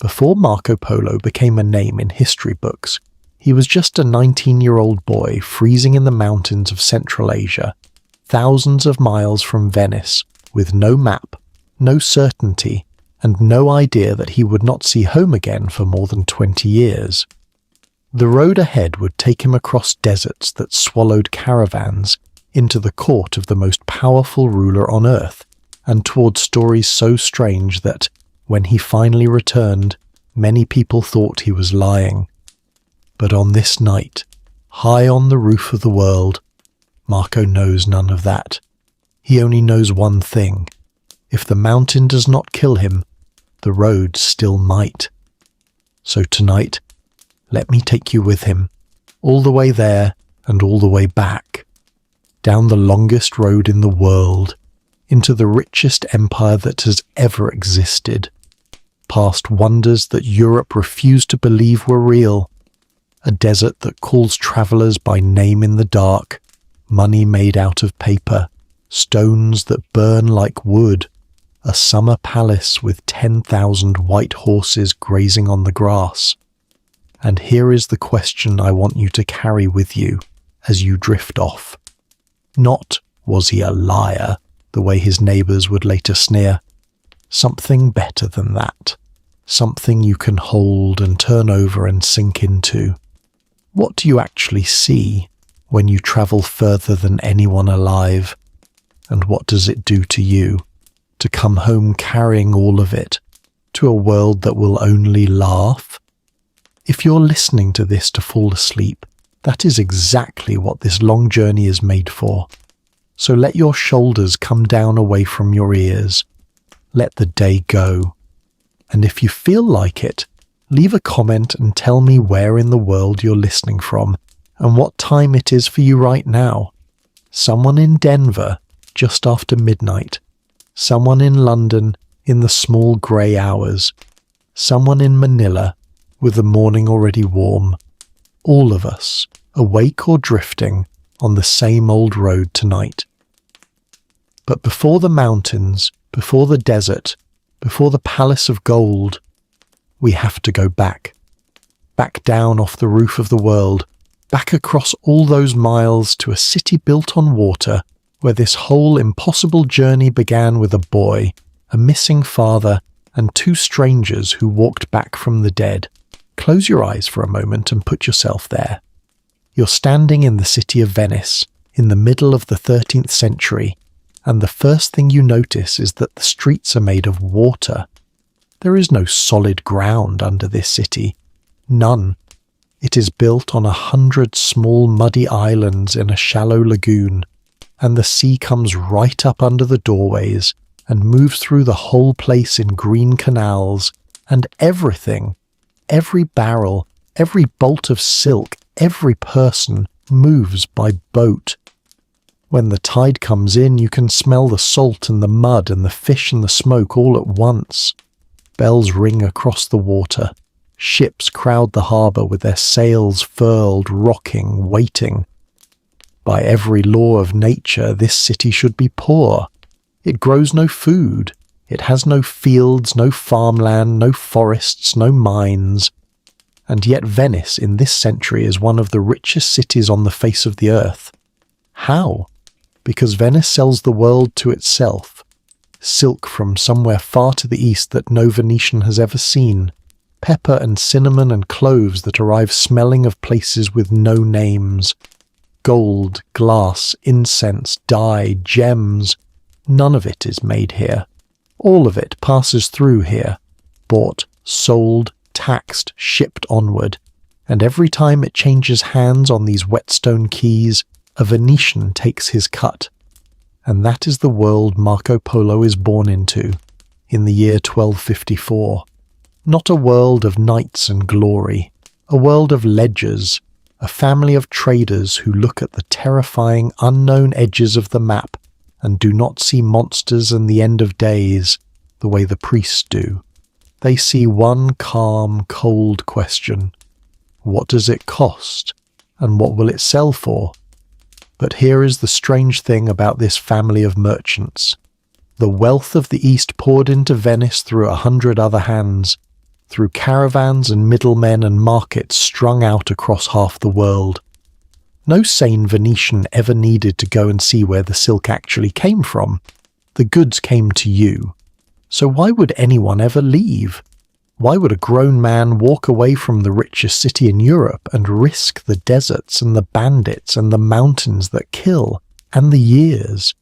Before Marco Polo became a name in history books, he was just a 19-year-old boy freezing in the mountains of Central Asia, thousands of miles from Venice, with no map, no certainty, and no idea that he would not see home again for more than 20 years. The road ahead would take him across deserts that swallowed caravans into the court of the most powerful ruler on earth, and toward stories so strange that, when he finally returned, many people thought he was lying. But on this night, high on the roof of the world, Marco knows none of that. He only knows one thing. If the mountain does not kill him, the road still might. So tonight, let me take you with him, all the way there and all the way back, down the longest road in the world, into the richest empire that has ever existed, past wonders that Europe refused to believe were real, a desert that calls travellers by name in the dark, money made out of paper, stones that burn like wood, a summer palace with 10,000 white horses grazing on the grass. And here is the question I want you to carry with you as you drift off. Not, was he a liar, the way his neighbours would later sneer. Something better than that. Something you can hold and turn over and sink into. What do you actually see when you travel further than anyone alive? And what does it do to you to come home carrying all of it to a world that will only laugh? If you're listening to this to fall asleep, that is exactly what this long journey is made for. So let your shoulders come down away from your ears. Let the day go. And if you feel like it, leave a comment and tell me where in the world you're listening from and what time it is for you right now. Someone in Denver, just after midnight. Someone in London in the small grey hours. Someone in Manila with the morning already warm. All of us, awake or drifting, on the same old road tonight. But before the mountains, before the desert, before the palace of gold, we have to go back. Back down off the roof of the world, back across all those miles to a city built on water, where this whole impossible journey began with a boy, a missing father, and two strangers who walked back from the dead. Close your eyes for a moment and put yourself there. You're standing in the city of Venice, in the middle of the 13th century, and the first thing you notice is that the streets are made of water. There is no solid ground under this city. None. It is built on 100 small muddy islands in a shallow lagoon, and the sea comes right up under the doorways and moves through the whole place in green canals, and everything, every barrel, every bolt of silk, every person moves by boat. When the tide comes in, you can smell the salt and the mud and the fish and the smoke all at once. Bells ring across the water. Ships crowd the harbour with their sails furled, rocking, waiting. By every law of nature, this city should be poor. It grows no food. It has no fields, no farmland, no forests, no mines. And yet Venice in this century is one of the richest cities on the face of the earth. How? Because Venice sells the world to itself. Silk from somewhere far to the east that no Venetian has ever seen. Pepper and cinnamon and cloves that arrive smelling of places with no names. Gold, glass, incense, dye, gems. None of it is made here. All of it passes through here. Bought, sold, taxed, shipped onward. And every time it changes hands on these whetstone quays, a Venetian takes his cut. And that is the world Marco Polo is born into, in the year 1254. Not a world of knights and glory, a world of ledgers, a family of traders who look at the terrifying unknown edges of the map and do not see monsters and the end of days the way the priests do. They see one calm, cold question. What does it cost? And what will it sell for? But here is the strange thing about this family of merchants. The wealth of the East poured into Venice through 100 other hands, through caravans and middlemen and markets strung out across half the world. No sane Venetian ever needed to go and see where the silk actually came from. The goods came to you. So why would anyone ever leave? Why would a grown man walk away from the richest city in Europe and risk the deserts and the bandits and the mountains that kill and the years,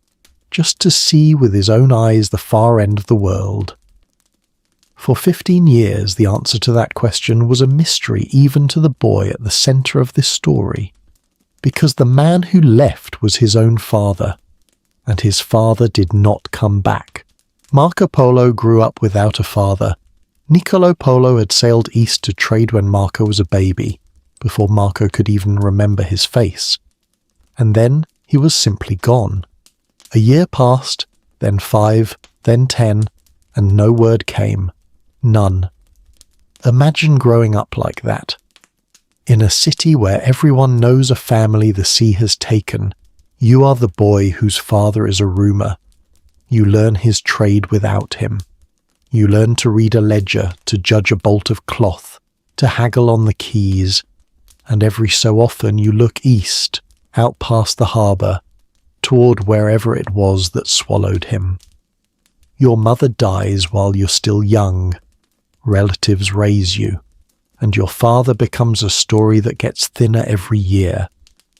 just to see with his own eyes the far end of the world? For 15 years, the answer to that question was a mystery even to the boy at the center of this story, because the man who left was his own father, and his father did not come back. Marco Polo grew up without a father. Niccolo Polo had sailed east to trade when Marco was a baby, before Marco could even remember his face. And then he was simply gone. A year passed, then 5, then 10, and no word came. None. Imagine growing up like that. In a city where everyone knows a family the sea has taken, you are the boy whose father is a rumour. You learn his trade without him. You learn to read a ledger, to judge a bolt of cloth, to haggle on the keys, and every so often you look east, out past the harbour, toward wherever it was that swallowed him. Your mother dies while you're still young. Relatives raise you, and your father becomes a story that gets thinner every year,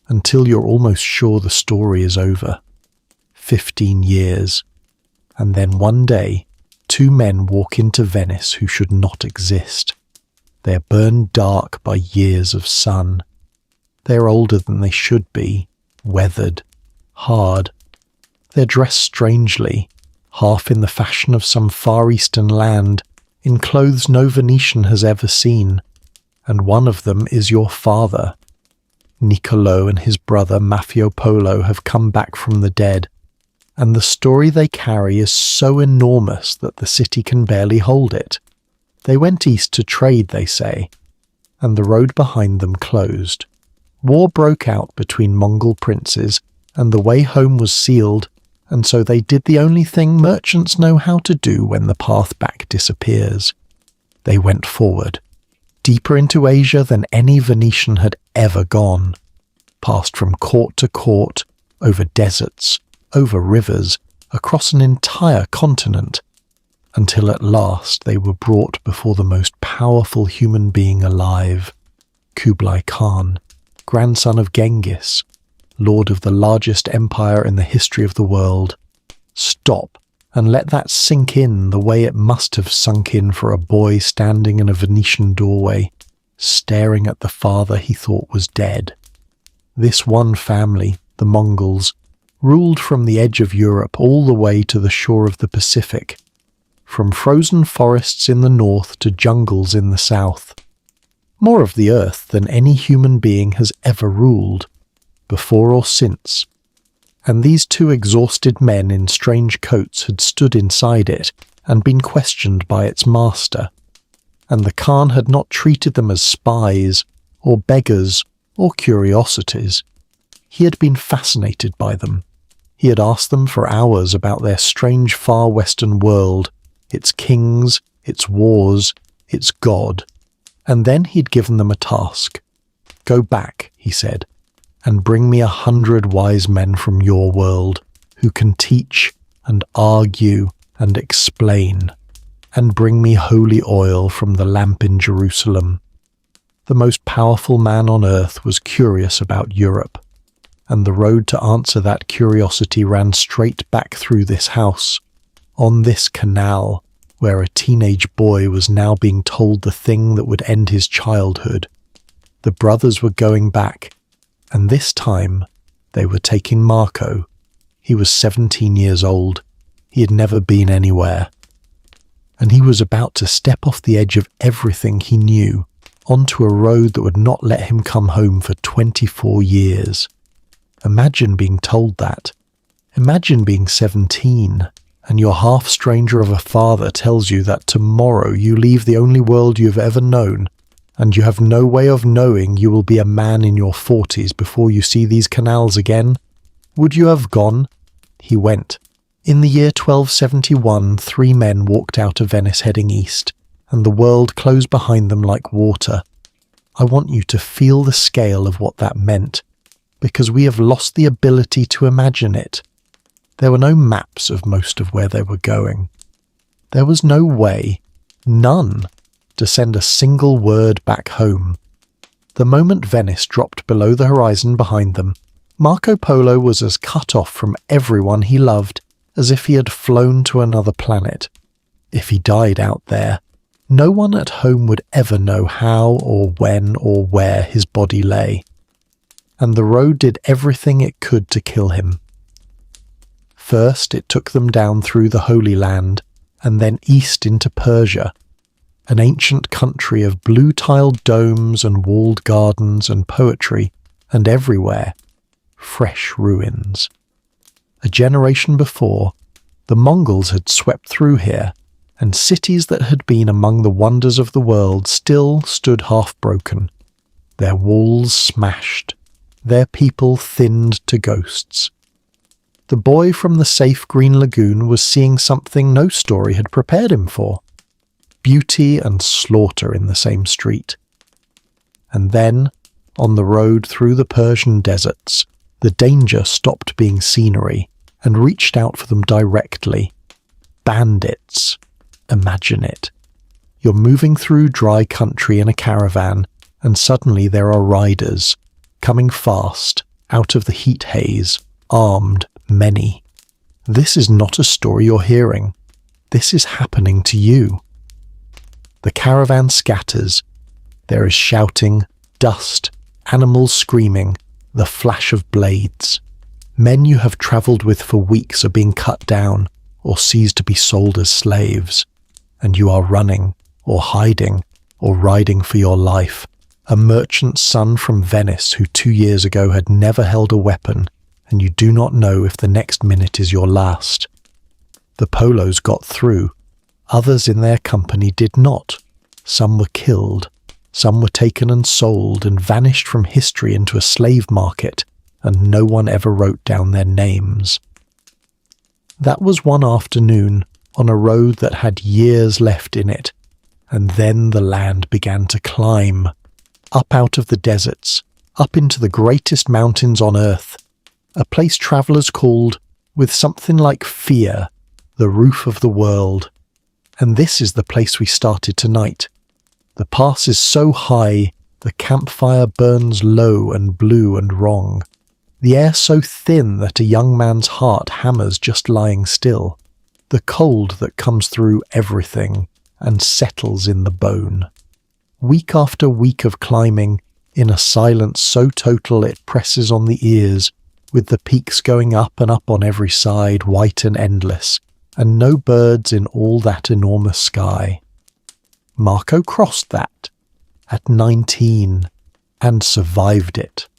until you're almost sure the story is over. 15 years. And then one day, 2 men walk into Venice who should not exist. They're burned dark by years of sun. They're older than they should be, weathered, hard. They're dressed strangely, half in the fashion of some Far Eastern land, in clothes no Venetian has ever seen, and one of them is your father. Niccolo and his brother Mafio Polo have come back from the dead, and the story they carry is so enormous that the city can barely hold it. They went east to trade, they say, and the road behind them closed. War broke out between Mongol princes, and the way home was sealed, and so they did the only thing merchants know how to do when the path back disappears. They went forward, deeper into Asia than any Venetian had ever gone, passed from court to court, over deserts, over rivers, across an entire continent, until at last they were brought before the most powerful human being alive, Kublai Khan, grandson of Genghis, lord of the largest empire in the history of the world. Stop and let that sink in the way it must have sunk in for a boy standing in a Venetian doorway, staring at the father he thought was dead. This one family, the Mongols, ruled from the edge of Europe all the way to the shore of the Pacific, from frozen forests in the north to jungles in the south. More of the earth than any human being has ever ruled, before or since. And these 2 exhausted men in strange coats had stood inside it and been questioned by its master, and the Khan had not treated them as spies, or beggars, or curiosities. He had been fascinated by them. He had asked them for hours about their strange far western world, its kings, its wars, its God, and then he'd given them a task. Go back, he said, and bring me 100 wise men from your world who can teach and argue and explain, and bring me holy oil from the lamp in Jerusalem. The most powerful man on earth was curious about Europe, and the road to answer that curiosity ran straight back through this house, on this canal, where a teenage boy was now being told the thing that would end his childhood. The brothers were going back, and this time they were taking Marco. He was 17 years old. He had never been anywhere. And he was about to step off the edge of everything he knew, onto a road that would not let him come home for 24 years. Imagine being told that. Imagine being 17, and your half-stranger of a father tells you that tomorrow you leave the only world you have ever known, and you have no way of knowing you will be a man in your 40s before you see these canals again. Would you have gone? He went. In the year 1271, 3 men walked out of Venice heading east, and the world closed behind them like water. I want you to feel the scale of what that meant, because we have lost the ability to imagine it. There were no maps of most of where they were going. There was no way, none, to send a single word back home. The moment Venice dropped below the horizon behind them, Marco Polo was as cut off from everyone he loved as if he had flown to another planet. If he died out there, no one at home would ever know how or when or where his body lay. And the road did everything it could to kill him. First, it took them down through the Holy Land, and then east into Persia, an ancient country of blue-tiled domes and walled gardens and poetry, and everywhere, fresh ruins. A generation before, the Mongols had swept through here, and cities that had been among the wonders of the world still stood half-broken, their walls smashed, their people thinned to ghosts. The boy from the safe green lagoon was seeing something no story had prepared him for. Beauty and slaughter in the same street. And then, on the road through the Persian deserts, the danger stopped being scenery and reached out for them directly. Bandits. Imagine it. You're moving through dry country in a caravan, and suddenly there are riders, coming fast, out of the heat haze, armed, many. This is not a story you're hearing. This is happening to you. The caravan scatters. There is shouting, dust, animals screaming, the flash of blades. Men you have travelled with for weeks are being cut down or seized to be sold as slaves. And you are running, or hiding, or riding for your life. A merchant's son from Venice who 2 years ago had never held a weapon, and you do not know if the next minute is your last. The Polos got through. Others in their company did not. Some were killed. Some were taken and sold and vanished from history into a slave market, and no one ever wrote down their names. That was one afternoon, on a road that had years left in it, and then the land began to climb, up out of the deserts, up into the greatest mountains on earth, a place travellers called, with something like fear, the roof of the world. And this is the place we started tonight. The pass is so high, the campfire burns low and blue and wrong, the air so thin that a young man's heart hammers just lying still. The cold that comes through everything and settles in the bone. Week after week of climbing, in a silence so total it presses on the ears, with the peaks going up and up on every side, white and endless, and no birds in all that enormous sky. Marco crossed that, at 19, and survived it.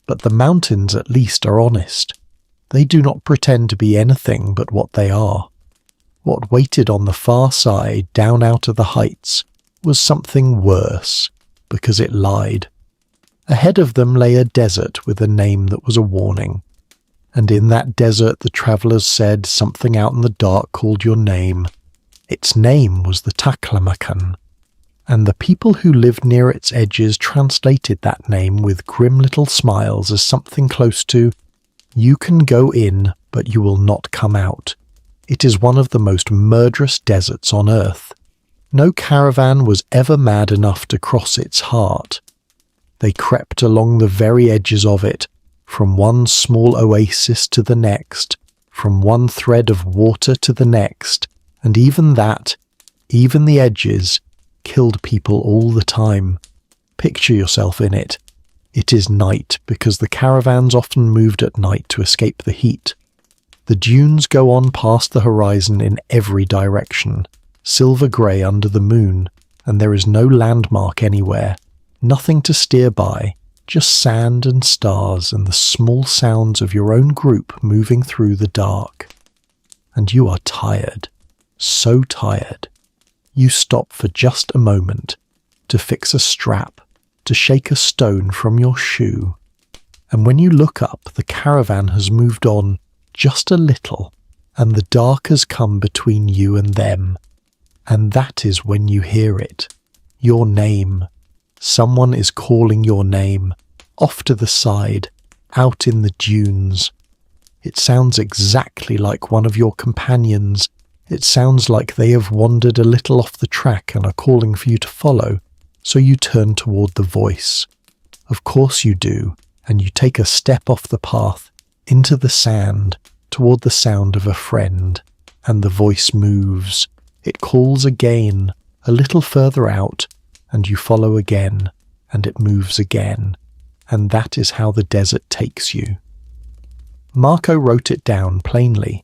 But the mountains at least are honest. They do not pretend to be anything but what they are. What waited on the far side, down out of the heights, was something worse, because it lied. Ahead of them lay a desert with a name that was a warning. And in that desert the travellers said something out in the dark called your name. Its name was the Taklamakan, and the people who lived near its edges translated that name with grim little smiles as something close to, "You can go in, but you will not come out. It is one of the most murderous deserts on earth. No caravan was ever mad enough to cross its heart." They crept along the very edges of it, from one small oasis to the next, from one thread of water to the next, and even that, even the edges, killed people all the time. Picture yourself in it. It is night, because the caravans often moved at night to escape the heat. The dunes go on past the horizon in every direction, silver-grey under the moon, and there is no landmark anywhere, nothing to steer by, just sand and stars and the small sounds of your own group moving through the dark. And you are tired, so tired. You stop for just a moment, to fix a strap, to shake a stone from your shoe. And when you look up, the caravan has moved on just a little, and the dark has come between you and them. And that is when you hear it. Your name. Someone is calling your name, off to the side, out in the dunes. It sounds exactly like one of your companions. It sounds like they have wandered a little off the track and are calling for you to follow, so you turn toward the voice. Of course you do, and you take a step off the path, into the sand, toward the sound of a friend, and the voice moves. It calls again, a little further out, and you follow again, and it moves again, and that is how the desert takes you. Marco wrote it down plainly.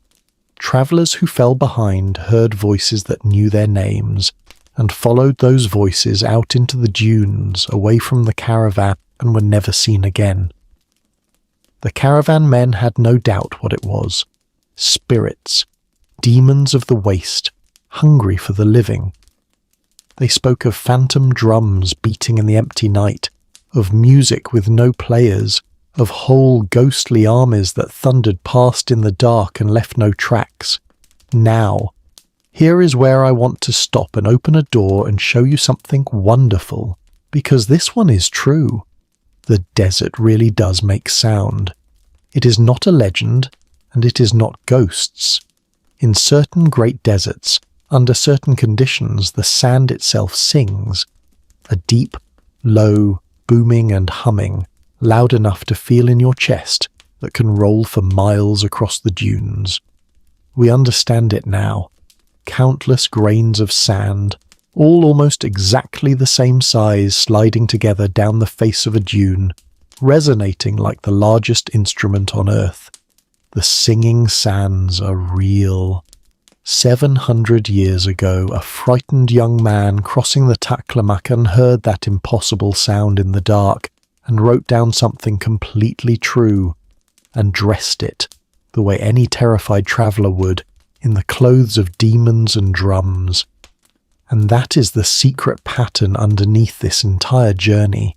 Travellers who fell behind heard voices that knew their names, and followed those voices out into the dunes, away from the caravan, and were never seen again. The caravan men had no doubt what it was. Spirits, demons of the waste, hungry for the living. They spoke of phantom drums beating in the empty night, of music with no players, of whole ghostly armies that thundered past in the dark and left no tracks. Now, here is where I want to stop and open a door and show you something wonderful, because this one is true. The desert really does make sound. It is not a legend, and it is not ghosts. In certain great deserts, under certain conditions, the sand itself sings, a deep, low, booming and humming, loud enough to feel in your chest, that can roll for miles across the dunes. We understand it now. Countless grains of sand, all almost exactly the same size, sliding together down the face of a dune, resonating like the largest instrument on earth. The singing sands are real. 700 years ago, a frightened young man crossing the Taklamakan heard that impossible sound in the dark and wrote down something completely true and dressed it, the way any terrified traveller would, in the clothes of demons and drums. And that is the secret pattern underneath this entire journey.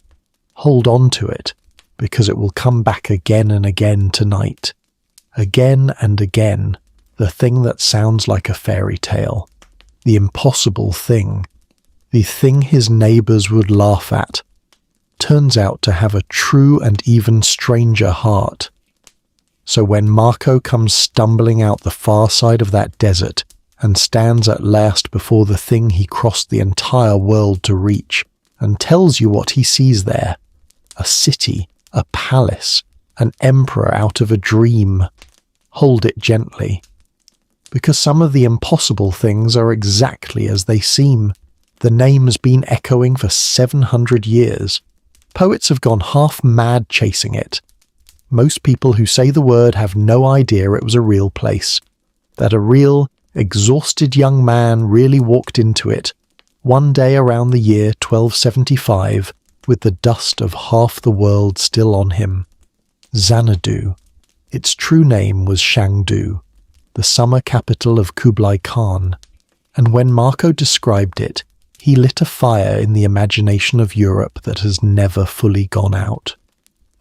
Hold on to it, because it will come back again and again tonight. Again and again, the thing that sounds like a fairy tale. The impossible thing. The thing his neighbours would laugh at. Turns out to have a true and even stranger heart. So when Marco comes stumbling out the far side of that desert and stands at last before the thing he crossed the entire world to reach and tells you what he sees there, a city, a palace, an emperor out of a dream, hold it gently. Because some of the impossible things are exactly as they seem. The name has been echoing for 700 years. Poets have gone half mad chasing it. Most people who say the word have no idea it was a real place, that a real, exhausted young man really walked into it, one day around the year 1275, with the dust of half the world still on him. Xanadu. Its true name was Shangdu, the summer capital of Kublai Khan, and when Marco described it, he lit a fire in the imagination of Europe that has never fully gone out.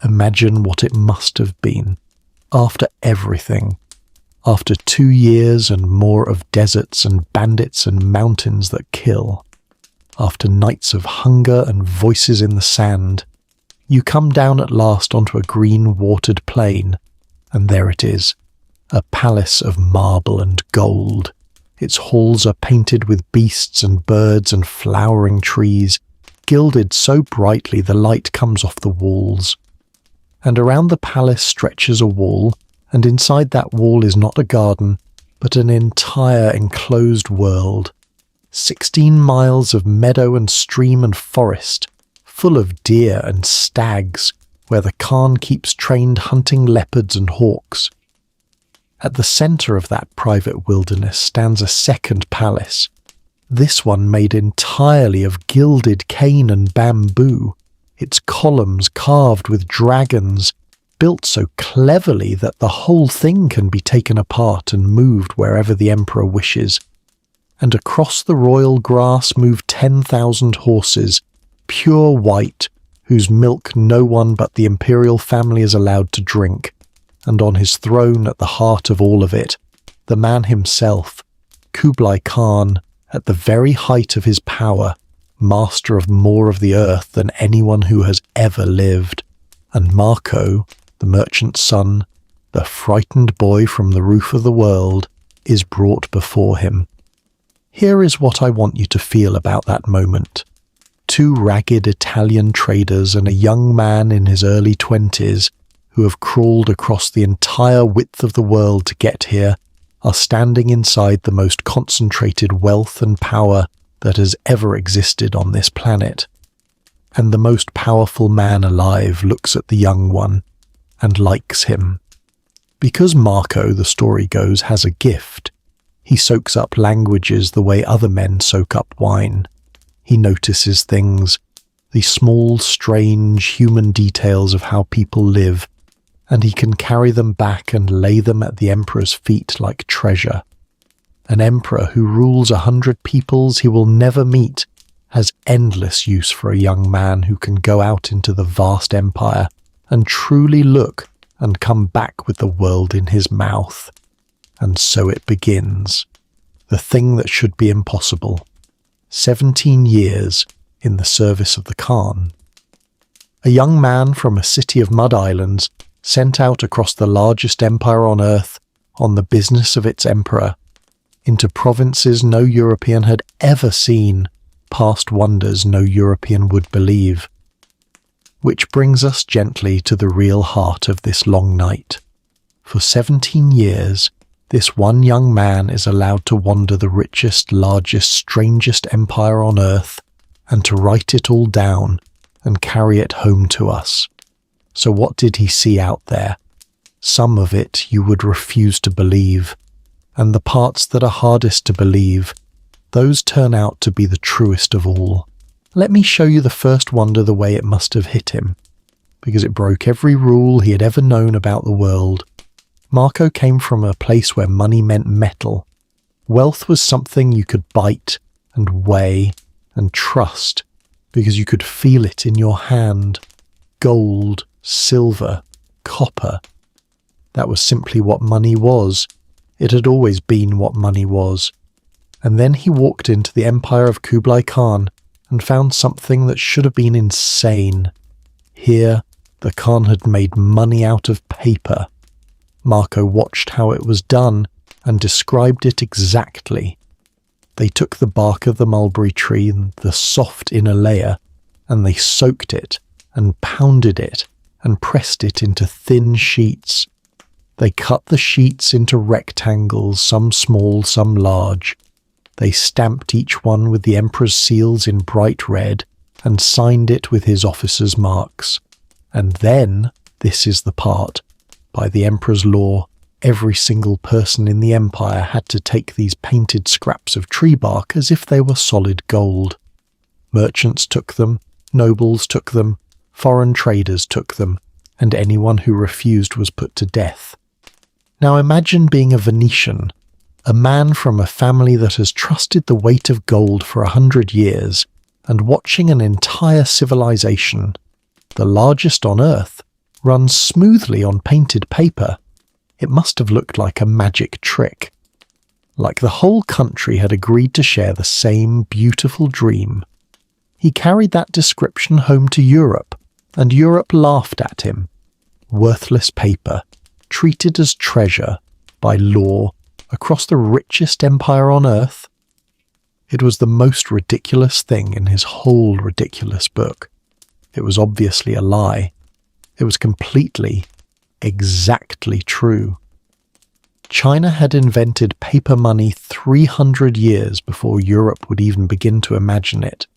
Imagine what it must have been, after everything, after 2 years and more of deserts and bandits and mountains that kill, after nights of hunger and voices in the sand, you come down at last onto a green watered plain, and there it is, a palace of marble and gold. Its halls are painted with beasts and birds and flowering trees, gilded so brightly the light comes off the walls. And around the palace stretches a wall, and inside that wall is not a garden, but an entire enclosed world. 16 miles of meadow and stream and forest, full of deer and stags, where the Khan keeps trained hunting leopards and hawks. At the centre of that private wilderness stands a second palace, this one made entirely of gilded cane and bamboo, its columns carved with dragons, built so cleverly that the whole thing can be taken apart and moved wherever the emperor wishes. And across the royal grass move 10,000 horses, pure white, whose milk no one but the imperial family is allowed to drink. And on his throne at the heart of all of it, the man himself, Kublai Khan, at the very height of his power, master of more of the earth than anyone who has ever lived. And Marco, the merchant's son, the frightened boy from the roof of the world, is brought before him. Here is what I want you to feel about that moment. Two ragged Italian traders and a young man in his early 20s, who have crawled across the entire width of the world to get here, are standing inside the most concentrated wealth and power that has ever existed on this planet. And the most powerful man alive looks at the young one and likes him. Because Marco, the story goes, has a gift, he soaks up languages the way other men soak up wine. He notices things, the small, strange human details of how people live, and he can carry them back and lay them at the emperor's feet like treasure. An emperor who rules 100 peoples he will never meet has endless use for a young man who can go out into the vast empire and truly look and come back with the world in his mouth. And so it begins. The thing that should be impossible. 17 years in the service of the Khan. A young man from a city of mud islands sent out across the largest empire on earth on the business of its emperor, into provinces no European had ever seen, past wonders no European would believe. Which brings us gently to the real heart of this long night. For 17 years, this one young man is allowed to wander the richest, largest, strangest empire on earth, and to write it all down and carry it home to us. So what did he see out there? Some of it you would refuse to believe, and the parts that are hardest to believe, those turn out to be the truest of all. Let me show you the first wonder the way it must have hit him, because it broke every rule he had ever known about the world. Marco came from a place where money meant metal. Wealth was something you could bite and weigh and trust, because you could feel it in your hand. Gold, silver, copper. That was simply what money was. It had always been what money was. And then he walked into the empire of Kublai Khan and found something that should have been insane. Here, the Khan had made money out of paper. Marco watched how it was done and described it exactly. They took the bark of the mulberry tree, the soft inner layer, and they soaked it and pounded it and pressed it into thin sheets. They cut the sheets into rectangles, some small, some large. They stamped each one with the emperor's seals in bright red and signed it with his officers' marks. And then, this is the part, by the emperor's law, every single person in the empire had to take these painted scraps of tree bark as if they were solid gold. Merchants took them, nobles took them, foreign traders took them, and anyone who refused was put to death. Now imagine being a Venetian, a man from a family that has trusted the weight of gold for 100 years, and watching an entire civilization, the largest on earth, run smoothly on painted paper. It must have looked like a magic trick. Like the whole country had agreed to share the same beautiful dream. He carried that description home to Europe, and Europe laughed at him. Worthless paper, treated as treasure, by law, across the richest empire on earth. It was the most ridiculous thing in his whole ridiculous book. It was obviously a lie. It was completely, exactly true. China had invented paper money 300 years before Europe would even begin to imagine it.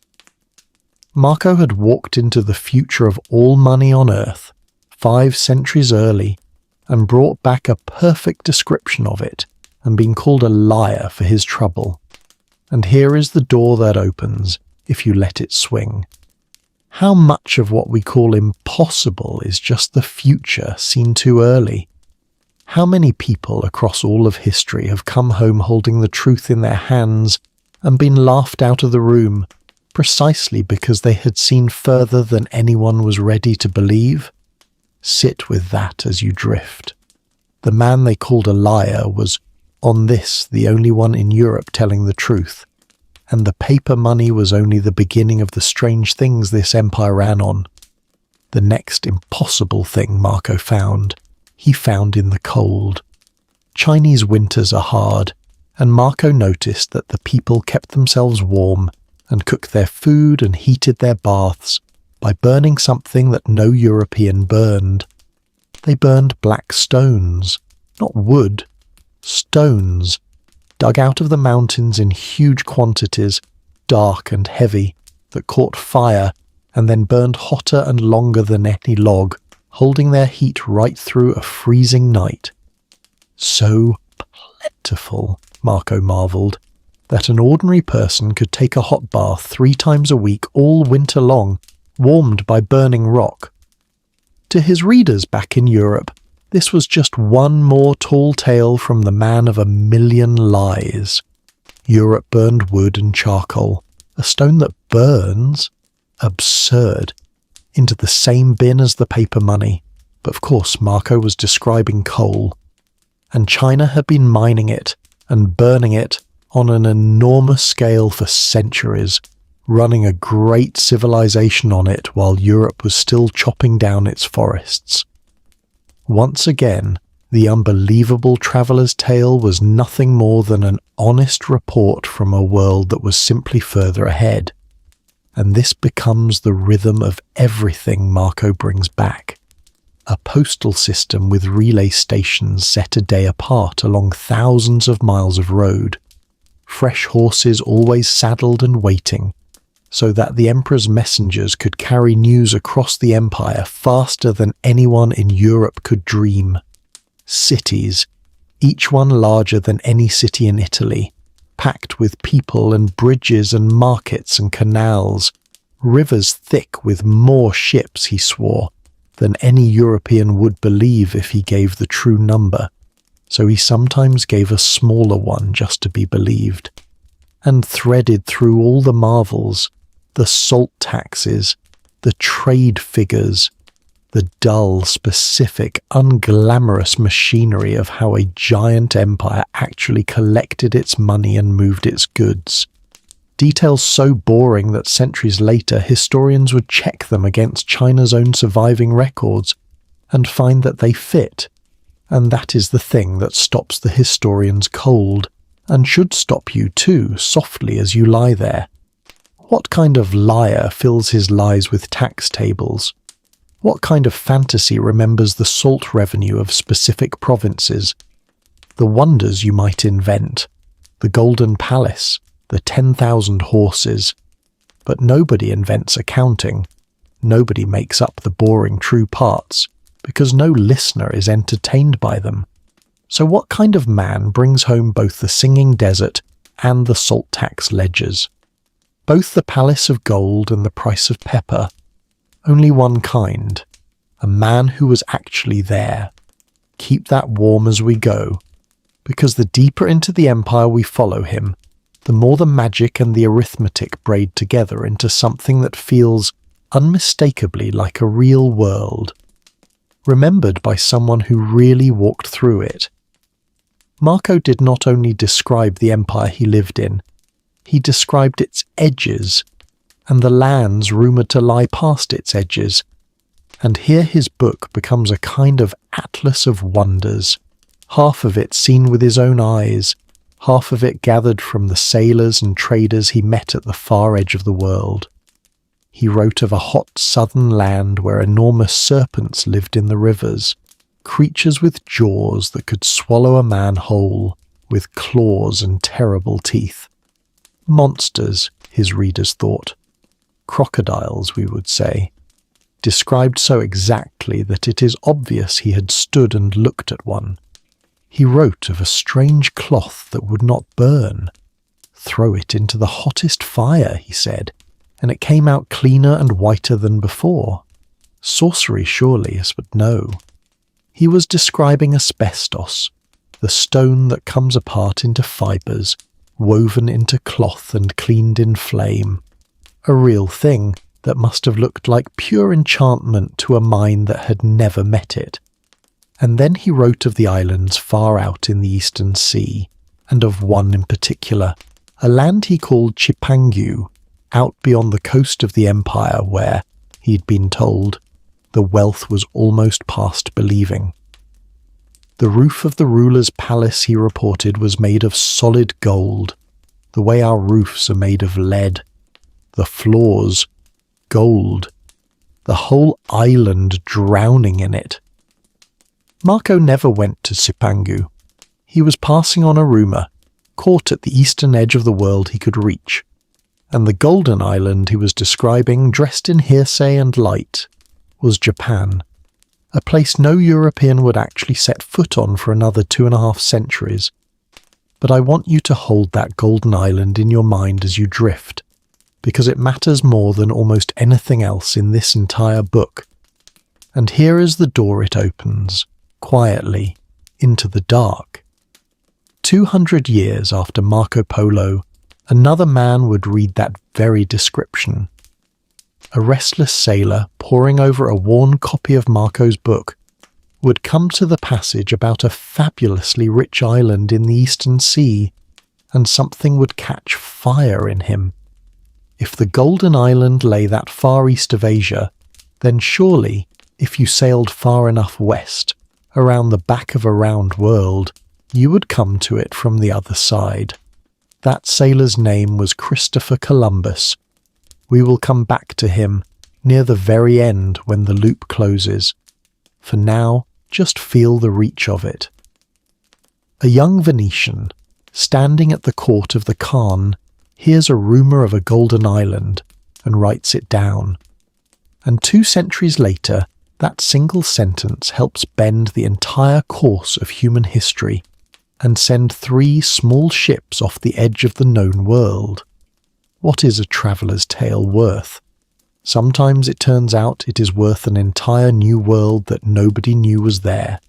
Marco had walked into the future of all money on earth 5 centuries early and brought back a perfect description of it and been called a liar for his trouble. And here is the door that opens if you let it swing. How much of what we call impossible is just the future seen too early? How many people across all of history have come home holding the truth in their hands and been laughed out of the room precisely because they had seen further than anyone was ready to believe? Sit with that as you drift. The man they called a liar was, on this, the only one in Europe telling the truth. and the paper money was only the beginning of the strange things this empire ran on. The next impossible thing Marco found, he found in the cold. Chinese winters are hard, and Marco noticed that the people kept themselves warm and cooked their food and heated their baths by burning something that no European burned. They burned black stones, not wood, stones, dug out of the mountains in huge quantities, dark and heavy, that caught fire and then burned hotter and longer than any log, holding their heat right through a freezing night. So plentiful, Marco marvelled, that an ordinary person could take a hot bath 3 times a week all winter long, warmed by burning rock. To his readers back in Europe, this was just one more tall tale from the man of 1,000,000 lies. Europe burned wood and charcoal, a stone that burns? Absurd. Into the same bin as the paper money. But of course Marco was describing coal. And China had been mining it and burning it on an enormous scale for centuries, running a great civilization on it while Europe was still chopping down its forests. Once again, the unbelievable traveller's tale was nothing more than an honest report from a world that was simply further ahead. And this becomes the rhythm of everything Marco brings back. A postal system with relay stations set a day apart along thousands of miles of road. Fresh horses always saddled and waiting, so that the emperor's messengers could carry news across the empire faster than anyone in Europe could dream. Cities, each one larger than any city in Italy, packed with people and bridges and markets and canals, rivers thick with more ships, he swore, than any European would believe if he gave the true number, so he sometimes gave a smaller one just to be believed, and threaded through all the marvels, the salt taxes, the trade figures, the dull, specific, unglamorous machinery of how a giant empire actually collected its money and moved its goods. Details so boring that centuries later historians would check them against China's own surviving records and find that they fit. And that is the thing that stops the historians cold, and should stop you too, softly as you lie there. What kind of liar fills his lies with tax tables? What kind of fantasy remembers the salt revenue of specific provinces? The wonders you might invent, the golden palace, the 10,000 horses. But nobody invents accounting. Nobody makes up the boring true parts, because no listener is entertained by them. So what kind of man brings home both the singing desert and the salt tax ledgers? Both the palace of gold and the price of pepper. Only one kind. A man who was actually there. Keep that warm as we go, because the deeper into the empire we follow him, the more the magic and the arithmetic braid together into something that feels unmistakably like a real world, remembered by someone who really walked through it. Marco did not only describe the empire he lived in, he described its edges, and the lands rumoured to lie past its edges, and here his book becomes a kind of atlas of wonders, half of it seen with his own eyes, half of it gathered from the sailors and traders he met at the far edge of the world. He wrote of a hot southern land where enormous serpents lived in the rivers, creatures with jaws that could swallow a man whole, with claws and terrible teeth. Monsters, his readers thought. Crocodiles, we would say. Described so exactly that it is obvious he had stood and looked at one. He wrote of a strange cloth that would not burn. Throw it into the hottest fire, he said, and it came out cleaner and whiter than before. Sorcery, surely, but no. He was describing asbestos, the stone that comes apart into fibres, woven into cloth and cleaned in flame. A real thing that must have looked like pure enchantment to a mind that had never met it. And then he wrote of the islands far out in the eastern sea, and of one in particular, a land he called Chipangu, out beyond the coast of the empire where, he'd been told, the wealth was almost past believing. The roof of the ruler's palace, he reported, was made of solid gold, the way our roofs are made of lead. The floors, gold. The whole island drowning in it. Marco never went to Cipangu. He was passing on a rumour, caught at the eastern edge of the world he could reach, and the golden island he was describing, dressed in hearsay and light, was Japan, a place no European would actually set foot on for another 2.5 centuries. But I want you to hold that golden island in your mind as you drift, because it matters more than almost anything else in this entire book. And here is the door it opens, quietly, into the dark. 200 years after Marco Polo, another man would read that very description. A restless sailor, poring over a worn copy of Marco's book, would come to the passage about a fabulously rich island in the Eastern Sea, and something would catch fire in him. If the Golden Island lay that far east of Asia, then surely, if you sailed far enough west, around the back of a round world, you would come to it from the other side. That sailor's name was Christopher Columbus. We will come back to him near the very end when the loop closes. For now, just feel the reach of it. A young Venetian, standing at the court of the Khan, hears a rumour of a golden island and writes it down. And 2 centuries later, that single sentence helps bend the entire course of human history and send 3 small ships off the edge of the known world. What is a traveller's tale worth? Sometimes it turns out it is worth an entire new world that nobody knew was there.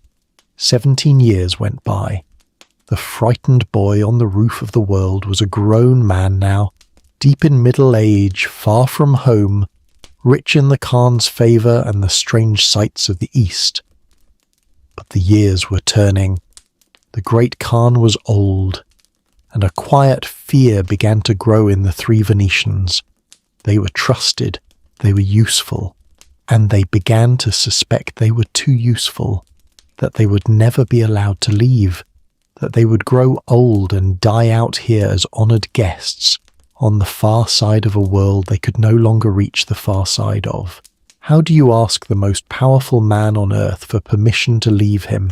17 years went by. The frightened boy on the roof of the world was a grown man now, deep in middle age, far from home, rich in the Khan's favour and the strange sights of the East. But the years were turning. The great Khan was old, and a quiet fear began to grow in the 3 Venetians. They were trusted, they were useful, and they began to suspect they were too useful, that they would never be allowed to leave, that they would grow old and die out here as honoured guests on the far side of a world they could no longer reach the far side of. How do you ask the most powerful man on earth for permission to leave him?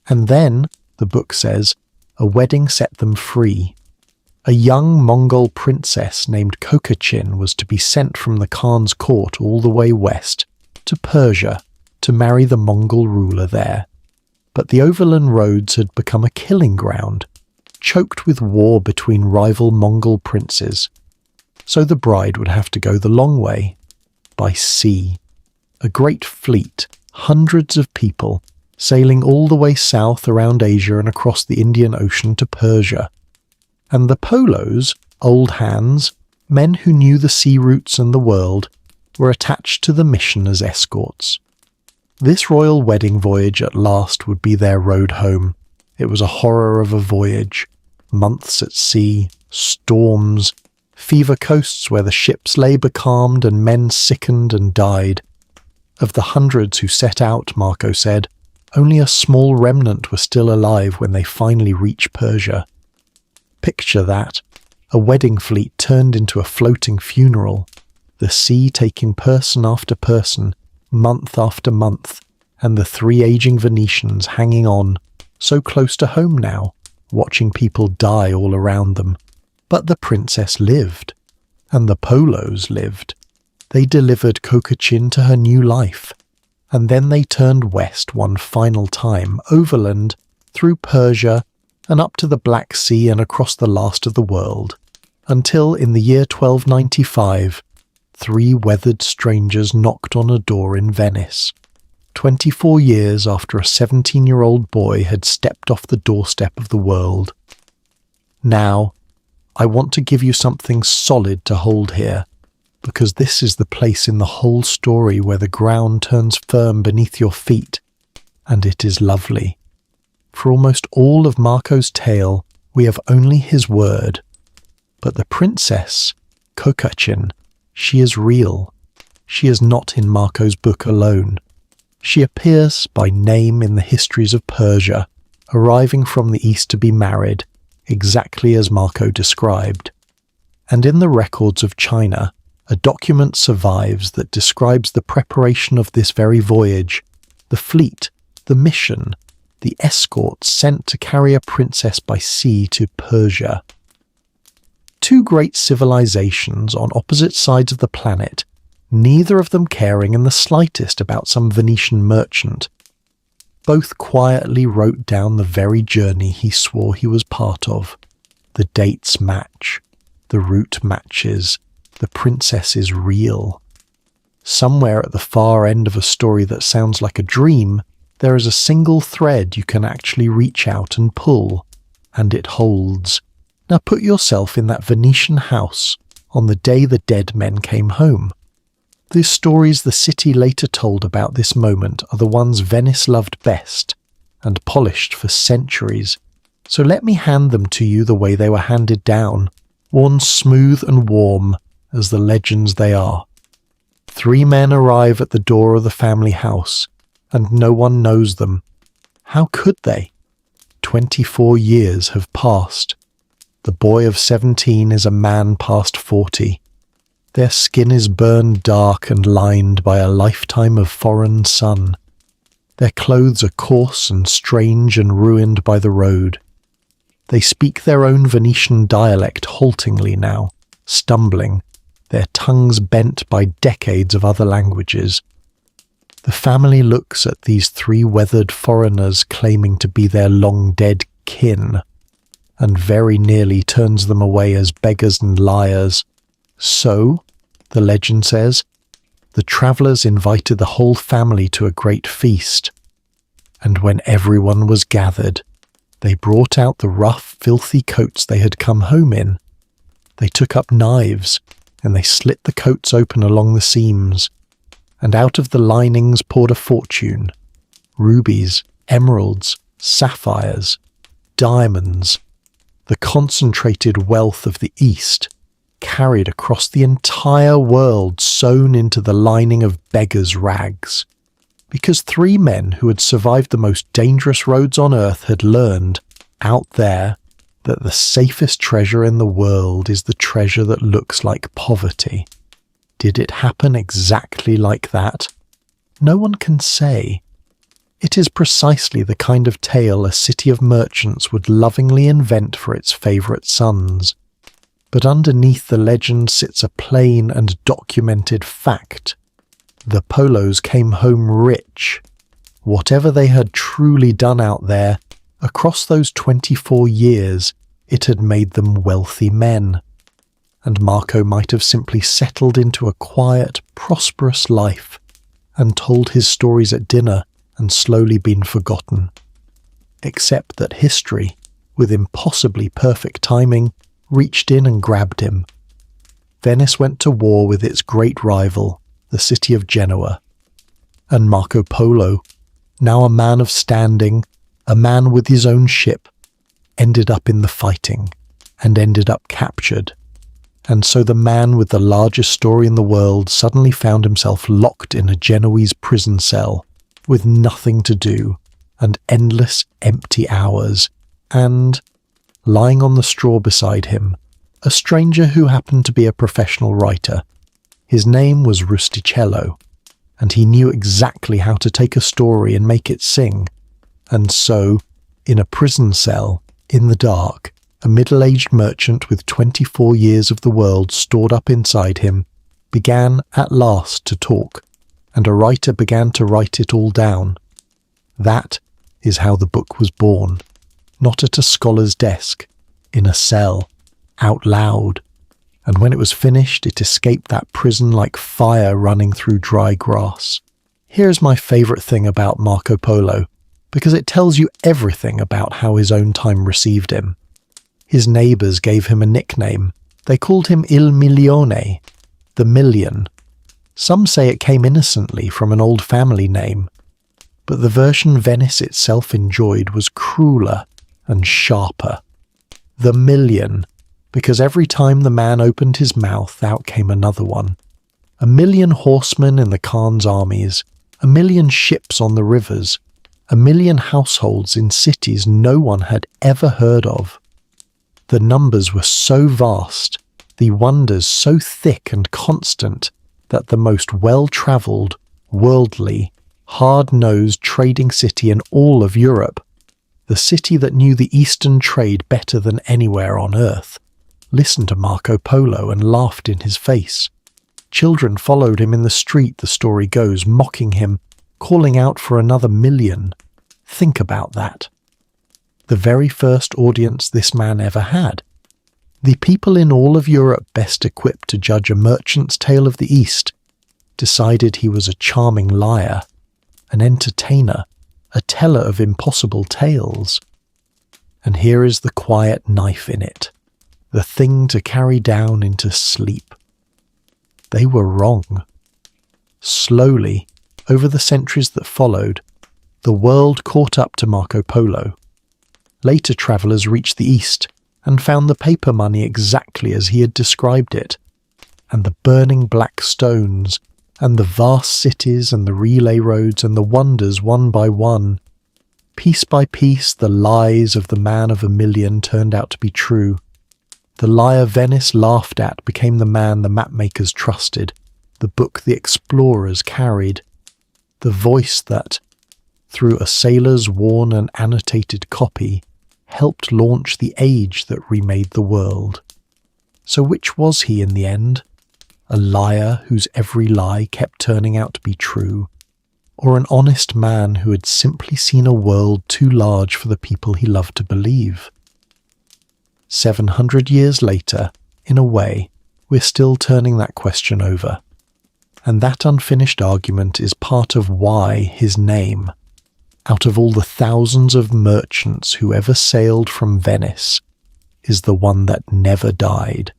And then, the book says, a wedding set them free. A young Mongol princess named Kokachin was to be sent from the Khan's court all the way west, to Persia, to marry the Mongol ruler there. But the overland roads had become a killing ground, choked with war between rival Mongol princes. So the bride would have to go the long way, by sea. A great fleet, hundreds of people, sailing all the way south around Asia and across the Indian Ocean to Persia. And the Polos, old hands, men who knew the sea routes and the world, were attached to the mission as escorts. This royal wedding voyage at last would be their road home. It was a horror of a voyage. Months at sea, storms, fever coasts where the ships lay becalmed and men sickened and died. Of the hundreds who set out, Marco said, only a small remnant were still alive when they finally reached Persia. Picture that, a wedding fleet turned into a floating funeral, the sea taking person after person, month after month, and the 3 aging Venetians hanging on, so close to home now, watching people die all around them. But the princess lived, and the Polos lived. They delivered Kokachin to her new life, and then they turned west one final time, overland, through Persia, and up to the Black Sea and across the last of the world, until in the year 1295, 3 weathered strangers knocked on a door in Venice, 24 years after a 17-year-old boy had stepped off the doorstep of the world. Now, I want to give you something solid to hold here, because this is the place in the whole story where the ground turns firm beneath your feet, and it is lovely. For almost all of Marco's tale, we have only his word. But the princess, Kokachin, she is real. She is not in Marco's book alone. She appears by name in the histories of Persia, arriving from the east to be married, exactly as Marco described. And in the records of China, a document survives that describes the preparation of this very voyage, the fleet, the mission, the escorts sent to carry a princess by sea to Persia. Two great civilizations on opposite sides of the planet, neither of them caring in the slightest about some Venetian merchant. Both quietly wrote down the very journey he swore he was part of. The dates match. The route matches. The princess is real. Somewhere at the far end of a story that sounds like a dream, there is a single thread you can actually reach out and pull, and it holds. Now put yourself in that Venetian house on the day the dead men came home. The stories the city later told about this moment are the ones Venice loved best and polished for centuries. So let me hand them to you the way they were handed down, worn smooth and warm as the legends they are. 3 men arrive at the door of the family house, and no one knows them. How could they? 24 years have passed. The boy of 17 is a man past 40. Their skin is burned dark and lined by a lifetime of foreign sun. Their clothes are coarse and strange and ruined by the road. They speak their own Venetian dialect haltingly now, stumbling, their tongues bent by decades of other languages. The family looks at these 3 weathered foreigners claiming to be their long-dead kin, and very nearly turns them away as beggars and liars. So, the legend says, the travellers invited the whole family to a great feast, and when everyone was gathered, they brought out the rough, filthy coats they had come home in. They took up knives, and they slit the coats open along the seams, and out of the linings poured a fortune, rubies, emeralds, sapphires, diamonds, the concentrated wealth of the East, carried across the entire world, sewn into the lining of beggars' rags. Because 3 men who had survived the most dangerous roads on earth had learned, out there, that the safest treasure in the world is the treasure that looks like poverty. Did it happen exactly like that? No one can say. It is precisely the kind of tale a city of merchants would lovingly invent for its favourite sons. But underneath the legend sits a plain and documented fact. The Polos came home rich. Whatever they had truly done out there, across those 24 years, it had made them wealthy men. And Marco might have simply settled into a quiet, prosperous life and told his stories at dinner and slowly been forgotten. Except that history, with impossibly perfect timing, reached in and grabbed him. Venice went to war with its great rival, the city of Genoa. And Marco Polo, now a man of standing, a man with his own ship, ended up in the fighting and ended up captured. And so the man with the largest story in the world suddenly found himself locked in a Genoese prison cell with nothing to do and endless empty hours, and, lying on the straw beside him, a stranger who happened to be a professional writer. His name was Rustichello, and he knew exactly how to take a story and make it sing. And so, in a prison cell, in the dark, a middle-aged merchant with 24 years of the world stored up inside him began at last to talk, and a writer began to write it all down. That is how the book was born, not at a scholar's desk, in a cell, out loud. And when it was finished, it escaped that prison like fire running through dry grass. Here's my favourite thing about Marco Polo, because it tells you everything about how his own time received him. His neighbours gave him a nickname. They called him Il Milione, the million. Some say it came innocently from an old family name, but the version Venice itself enjoyed was crueler and sharper. The million, because every time the man opened his mouth, out came another one. 1,000,000 horsemen in the Khan's armies, 1,000,000 ships on the rivers, 1,000,000 households in cities no one had ever heard of. The numbers were so vast, the wonders so thick and constant, that the most well-travelled, worldly, hard-nosed trading city in all of Europe, the city that knew the Eastern trade better than anywhere on earth, listened to Marco Polo and laughed in his face. Children followed him in the street, the story goes, mocking him, calling out for another 1,000,000. Think about that. The very first audience this man ever had. The people in all of Europe best equipped to judge a merchant's tale of the East decided he was a charming liar, an entertainer, a teller of impossible tales. And here is the quiet knife in it, the thing to carry down into sleep. They were wrong. Slowly, over the centuries that followed, the world caught up to Marco Polo. Later travellers reached the East and found the paper money exactly as he had described it, and the burning black stones, and the vast cities and the relay roads and the wonders one by one. Piece by piece, the lies of the man of 1,000,000 turned out to be true. The liar Venice laughed at became the man the mapmakers trusted, the book the explorers carried, the voice that, through a sailor's worn and annotated copy, helped launch the age that remade the world. So which was he in the end? A liar whose every lie kept turning out to be true, or an honest man who had simply seen a world too large for the people he loved to believe? 700 years later, in a way, we're still turning that question over. And that unfinished argument is part of why his name, out of all the thousands of merchants who ever sailed from Venice, is the one that never died.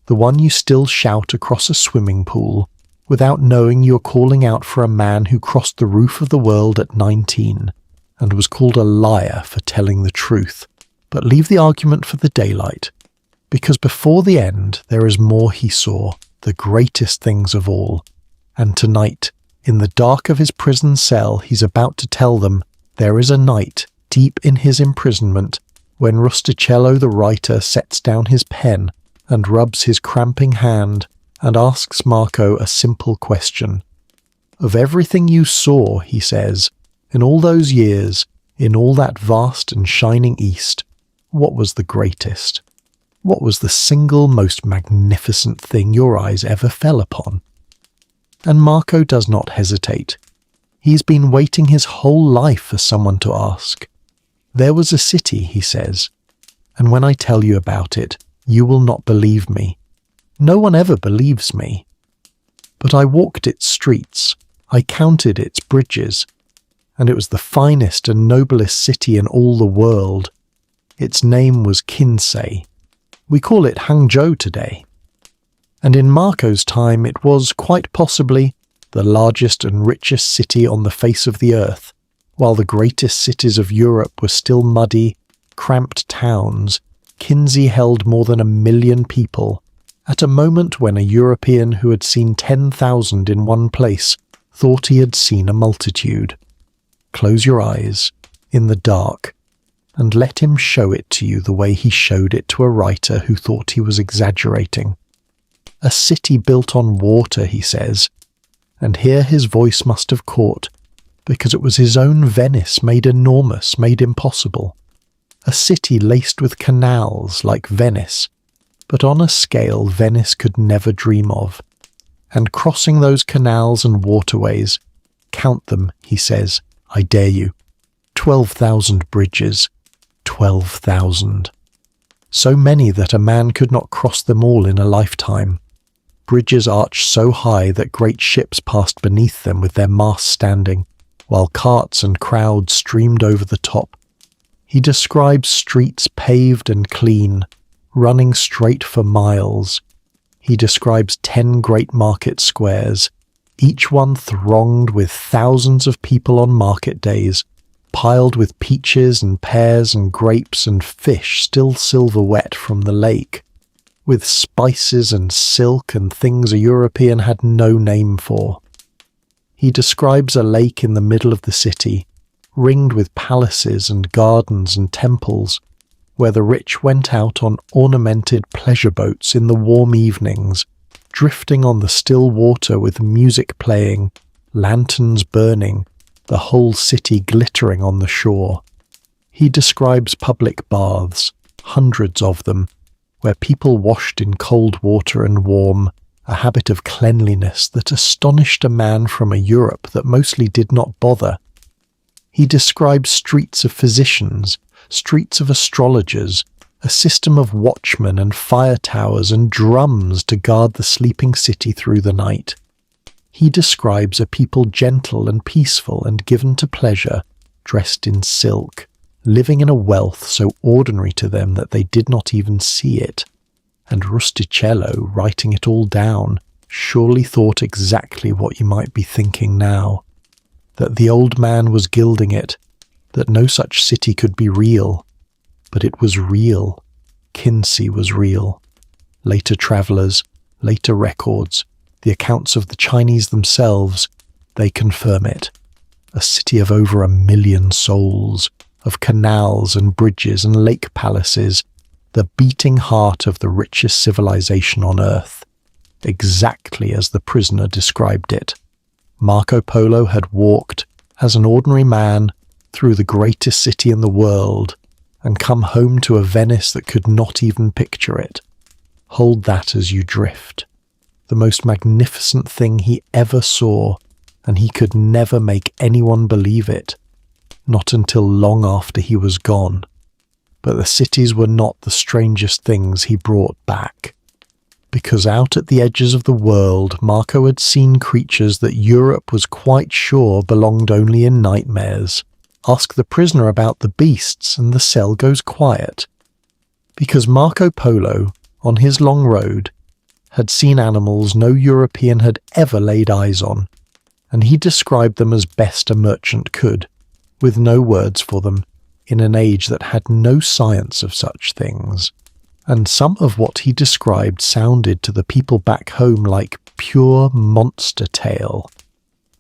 The one you still shout across a swimming pool without knowing you're calling out for a man who crossed the roof of the world at 19 and was called a liar for telling the truth. But leave the argument for the daylight, because before the end there is more he saw, the greatest things of all. And tonight, in the dark of his prison cell, he's about to tell them there is a night deep in his imprisonment when Rustichello the writer sets down his pen and rubs his cramping hand and asks Marco a simple question. Of everything you saw, he says, in all those years, in all that vast and shining East, what was the greatest? What was the single most magnificent thing your eyes ever fell upon? And Marco does not hesitate. He's been waiting his whole life for someone to ask. There was a city, he says, and when I tell you about it, you will not believe me. No one ever believes me. But I walked its streets, I counted its bridges, and it was the finest and noblest city in all the world. Its name was Kinsei. We call it Hangzhou today. And in Marco's time it was, quite possibly, the largest and richest city on the face of the earth, while the greatest cities of Europe were still muddy, cramped towns. Kinsey held more than 1,000,000 people, at a moment when a European who had seen 10,000 in one place thought he had seen a multitude. Close your eyes, in the dark, and let him show it to you the way he showed it to a writer who thought he was exaggerating. A city built on water, he says, and here his voice must have caught, because it was his own Venice made enormous, made impossible. A city laced with canals like Venice, but on a scale Venice could never dream of. And crossing those canals and waterways, count them, he says, I dare you, 12,000 bridges, 12,000. So many that a man could not cross them all in a lifetime. Bridges arched so high that great ships passed beneath them with their masts standing, while carts and crowds streamed over the top. He describes streets paved and clean, running straight for miles. He describes 10 great market squares, each one thronged with thousands of people on market days, piled with peaches and pears and grapes and fish still silver wet from the lake. with spices and silk and things a European had no name for. He describes a lake in the middle of the city, ringed with palaces and gardens and temples, where the rich went out on ornamented pleasure boats in the warm evenings, drifting on the still water with music playing, lanterns burning, the whole city glittering on the shore. He describes public baths, hundreds of them, where people washed in cold water and warm, a habit of cleanliness that astonished a man from a Europe that mostly did not bother. He describes streets of physicians, streets of astrologers, a system of watchmen and fire towers and drums to guard the sleeping city through the night. He describes a people gentle and peaceful and given to pleasure, dressed in silk, living in a wealth so ordinary to them that they did not even see it. And Rustichello, writing it all down, surely thought exactly what you might be thinking now. That the old man was gilding it, that no such city could be real. But it was real. Kinsey was real. Later travellers, later records, the accounts of the Chinese themselves, they confirm it. A city of over 1 million souls, of canals and bridges and lake palaces, the beating heart of the richest civilization on earth, exactly as the prisoner described it. Marco Polo had walked, as an ordinary man, through the greatest city in the world, and come home to a Venice that could not even picture it. Hold that as you drift. The most magnificent thing he ever saw, and he could never make anyone believe it, not until long after he was gone. But the cities were not the strangest things he brought back. Because out at the edges of the world, Marco had seen creatures that Europe was quite sure belonged only in nightmares. Ask the prisoner about the beasts and the cell goes quiet. Because Marco Polo, on his long road, had seen animals no European had ever laid eyes on, and he described them as best a merchant could, with no words for them, in an age that had no science of such things. And some of what he described sounded to the people back home like pure monster tale,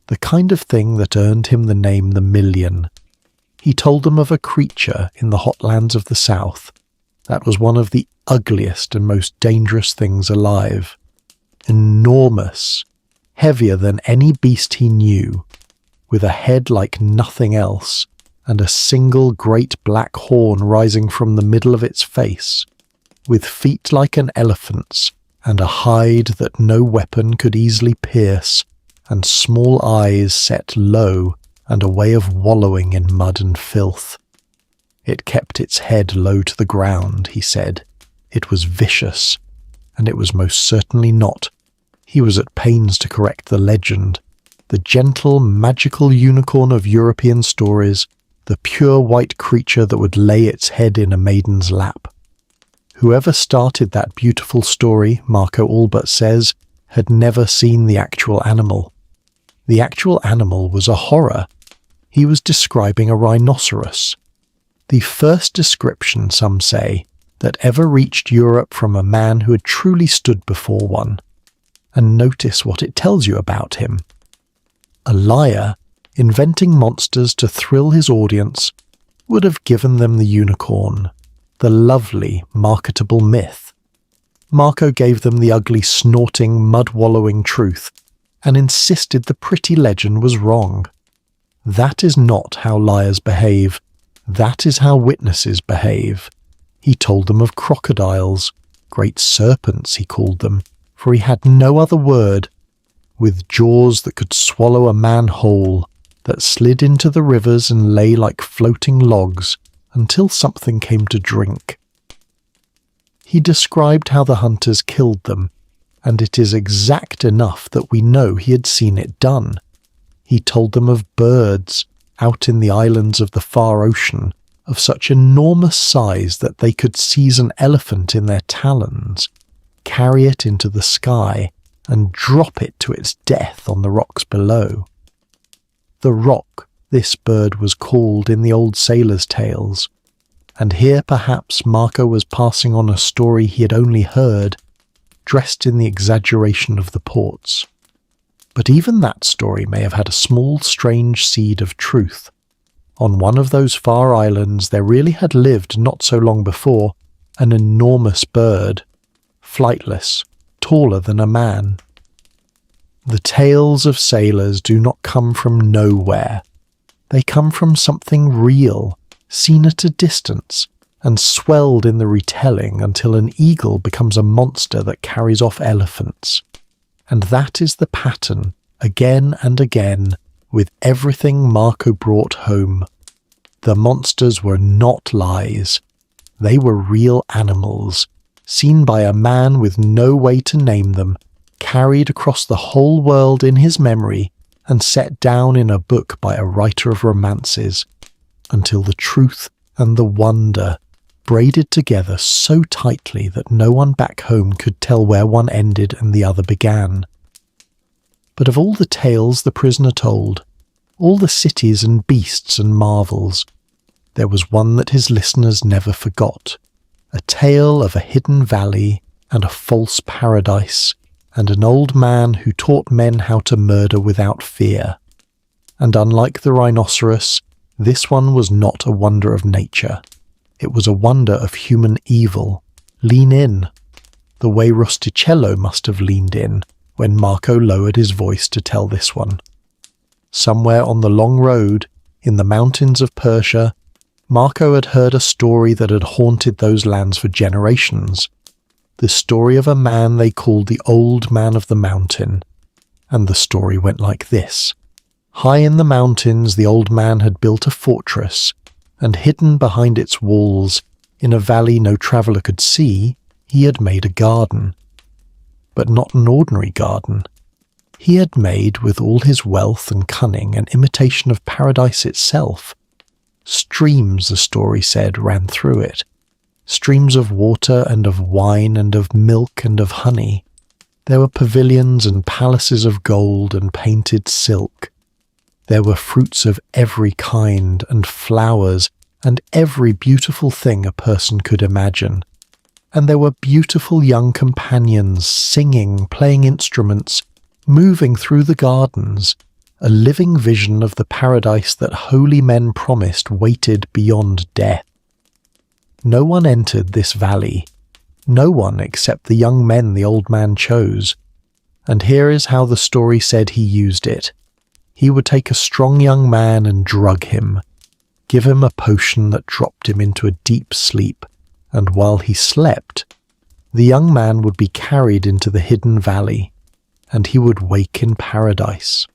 the kind of thing that earned him the name the Million. He told them of a creature in the hot lands of the south that was one of the ugliest and most dangerous things alive. Enormous, heavier than any beast he knew, with a head like nothing else, and a single great black horn rising from the middle of its face, with feet like an elephant's, and a hide that no weapon could easily pierce, and small eyes set low, and a way of wallowing in mud and filth. It kept its head low to the ground, he said. It was vicious, and it was most certainly not. He was at pains to correct the legend, the gentle, magical unicorn of European stories, the pure white creature that would lay its head in a maiden's lap. Whoever started that beautiful story, Marco all but says, had never seen the actual animal. The actual animal was a horror. He was describing a rhinoceros. The first description, some say, that ever reached Europe from a man who had truly stood before one. And notice what it tells you about him. A liar, inventing monsters to thrill his audience, would have given them the unicorn, the lovely, marketable myth. Marco gave them the ugly, snorting, mud-wallowing truth, and insisted the pretty legend was wrong. That is not how liars behave. That is how witnesses behave. He told them of crocodiles, great serpents he called them, for he had no other word, with jaws that could swallow a man whole, that slid into the rivers and lay like floating logs until something came to drink. He described how the hunters killed them, and it is exact enough that we know he had seen it done. He told them of birds out in the islands of the far ocean, of such enormous size that they could seize an elephant in their talons, carry it into the sky, and drop it to its death on the rocks below. The rock, this bird was called in the old sailors' tales. and here perhaps Marco was passing on a story he had only heard, dressed in the exaggeration of the ports. But even that story may have had a small, strange seed of truth. On one of those far islands there really had lived, not so long before, an enormous bird, flightless, taller than a man. The tales of sailors do not come from nowhere. They come from something real, seen at a distance, and swelled in the retelling until an eagle becomes a monster that carries off elephants. And that is the pattern, again and again, with everything Marco brought home. The monsters were not lies. They were real animals, seen by a man with no way to name them, carried across the whole world in his memory, and set down in a book by a writer of romances, until the truth and the wonder braided together so tightly that no one back home could tell where one ended and the other began. But of all the tales the prisoner told, all the cities and beasts and marvels, there was one that his listeners never forgot, a tale of a hidden valley and a false paradise, and an old man who taught men how to murder without fear. And unlike the rhinoceros, this one was not a wonder of nature. It was a wonder of human evil. Lean in, the way Rustichello must have leaned in when Marco lowered his voice to tell this one. Somewhere on the long road, in the mountains of Persia, Marco had heard a story that had haunted those lands for generations. The story of a man they called the Old Man of the Mountain. And the story went like this. High in the mountains the old man had built a fortress, and hidden behind its walls, in a valley no traveller could see, he had made a garden. But not an ordinary garden. He had made, with all his wealth and cunning, an imitation of paradise itself. Streams, the story said, ran through it. Streams of water and of wine and of milk and of honey. There were pavilions and palaces of gold and painted silk. There were fruits of every kind and flowers and every beautiful thing a person could imagine. And there were beautiful young companions singing, playing instruments, moving through the gardens, a living vision of the paradise that holy men promised waited beyond death. No one entered this valley, no one except the young men the old man chose. And here is how the story said he used it. He would take a strong young man and drug him, give him a potion that dropped him into a deep sleep, and while he slept, the young man would be carried into the hidden valley, and he would wake in paradise.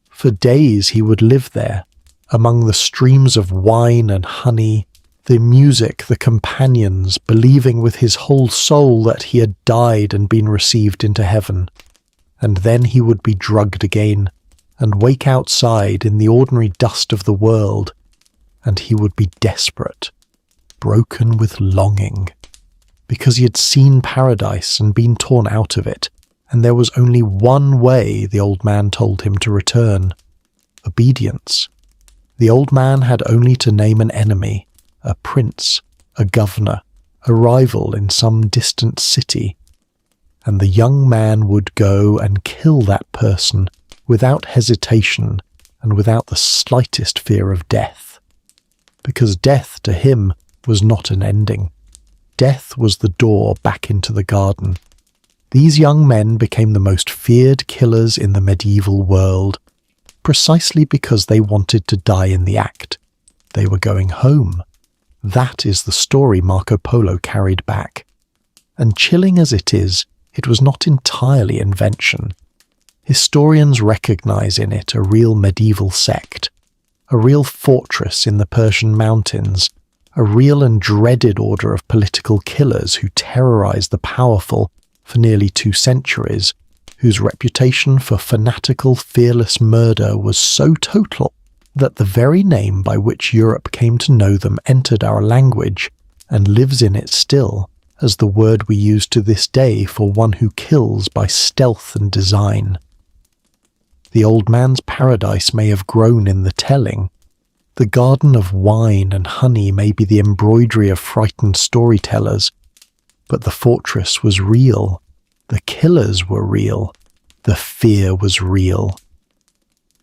For days he would live there, among the streams of wine and honey, the music, the companions, believing with his whole soul that he had died and been received into heaven. And then he would be drugged again, and wake outside in the ordinary dust of the world, and he would be desperate, broken with longing, because he had seen paradise and been torn out of it, and there was only one way, the old man told him, to return: obedience. The old man had only to name an enemy, a prince, a governor, a rival in some distant city, and the young man would go and kill that person without hesitation and without the slightest fear of death. Because death to him was not an ending. Death was the door back into the garden. These young men became the most feared killers in the medieval world, precisely because they wanted to die in the act. They were going home. That is the story Marco Polo carried back. And chilling as it is, it was not entirely invention. Historians recognize in it a real medieval sect, a real fortress in the Persian mountains, a real and dreaded order of political killers who terrorized the powerful for nearly 2 centuries, whose reputation for fanatical, fearless murder was so total that the very name by which Europe came to know them entered our language and lives in it still as the word we use to this day for one who kills by stealth and design. The old man's paradise may have grown in the telling, The garden of wine and honey may be the embroidery of frightened storytellers, but the fortress was real. The killers were real. The fear was real.